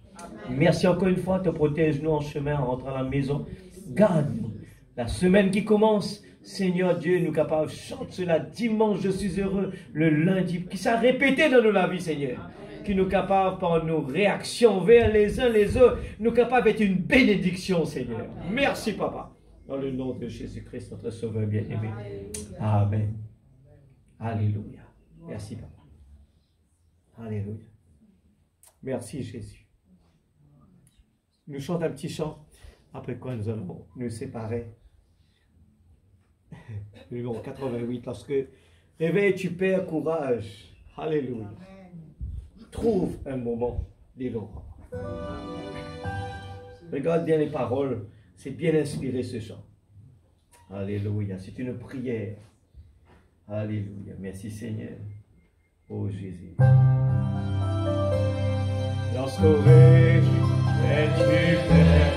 Merci encore une fois, te protège-nous en chemin, en rentrant à la maison. Garde-nous. La semaine qui commence, Seigneur Dieu, nous capables de chanter cela dimanche, je suis heureux, le lundi, qui s'est répété dans nos vies, Seigneur. Qui nous capables par nos réactions vers les uns les autres, nous capables d'être une bénédiction, Seigneur. Merci, Papa. Dans le nom de Jésus-Christ, notre Sauveur bien-aimé. Amen. Alléluia. Merci, Papa. Alléluia. Merci, Jésus. Nous chantons un petit chant, après quoi nous allons nous séparer. Le numéro 88, lorsque réveille, tu perds courage. Alléluia. Trouve un moment d'éloquence. Regarde bien les paroles, c'est bien inspiré ce chant. Alléluia, c'est une prière. Alléluia, merci Seigneur. Oh Jésus. Lorsqu'au réveil, tu perds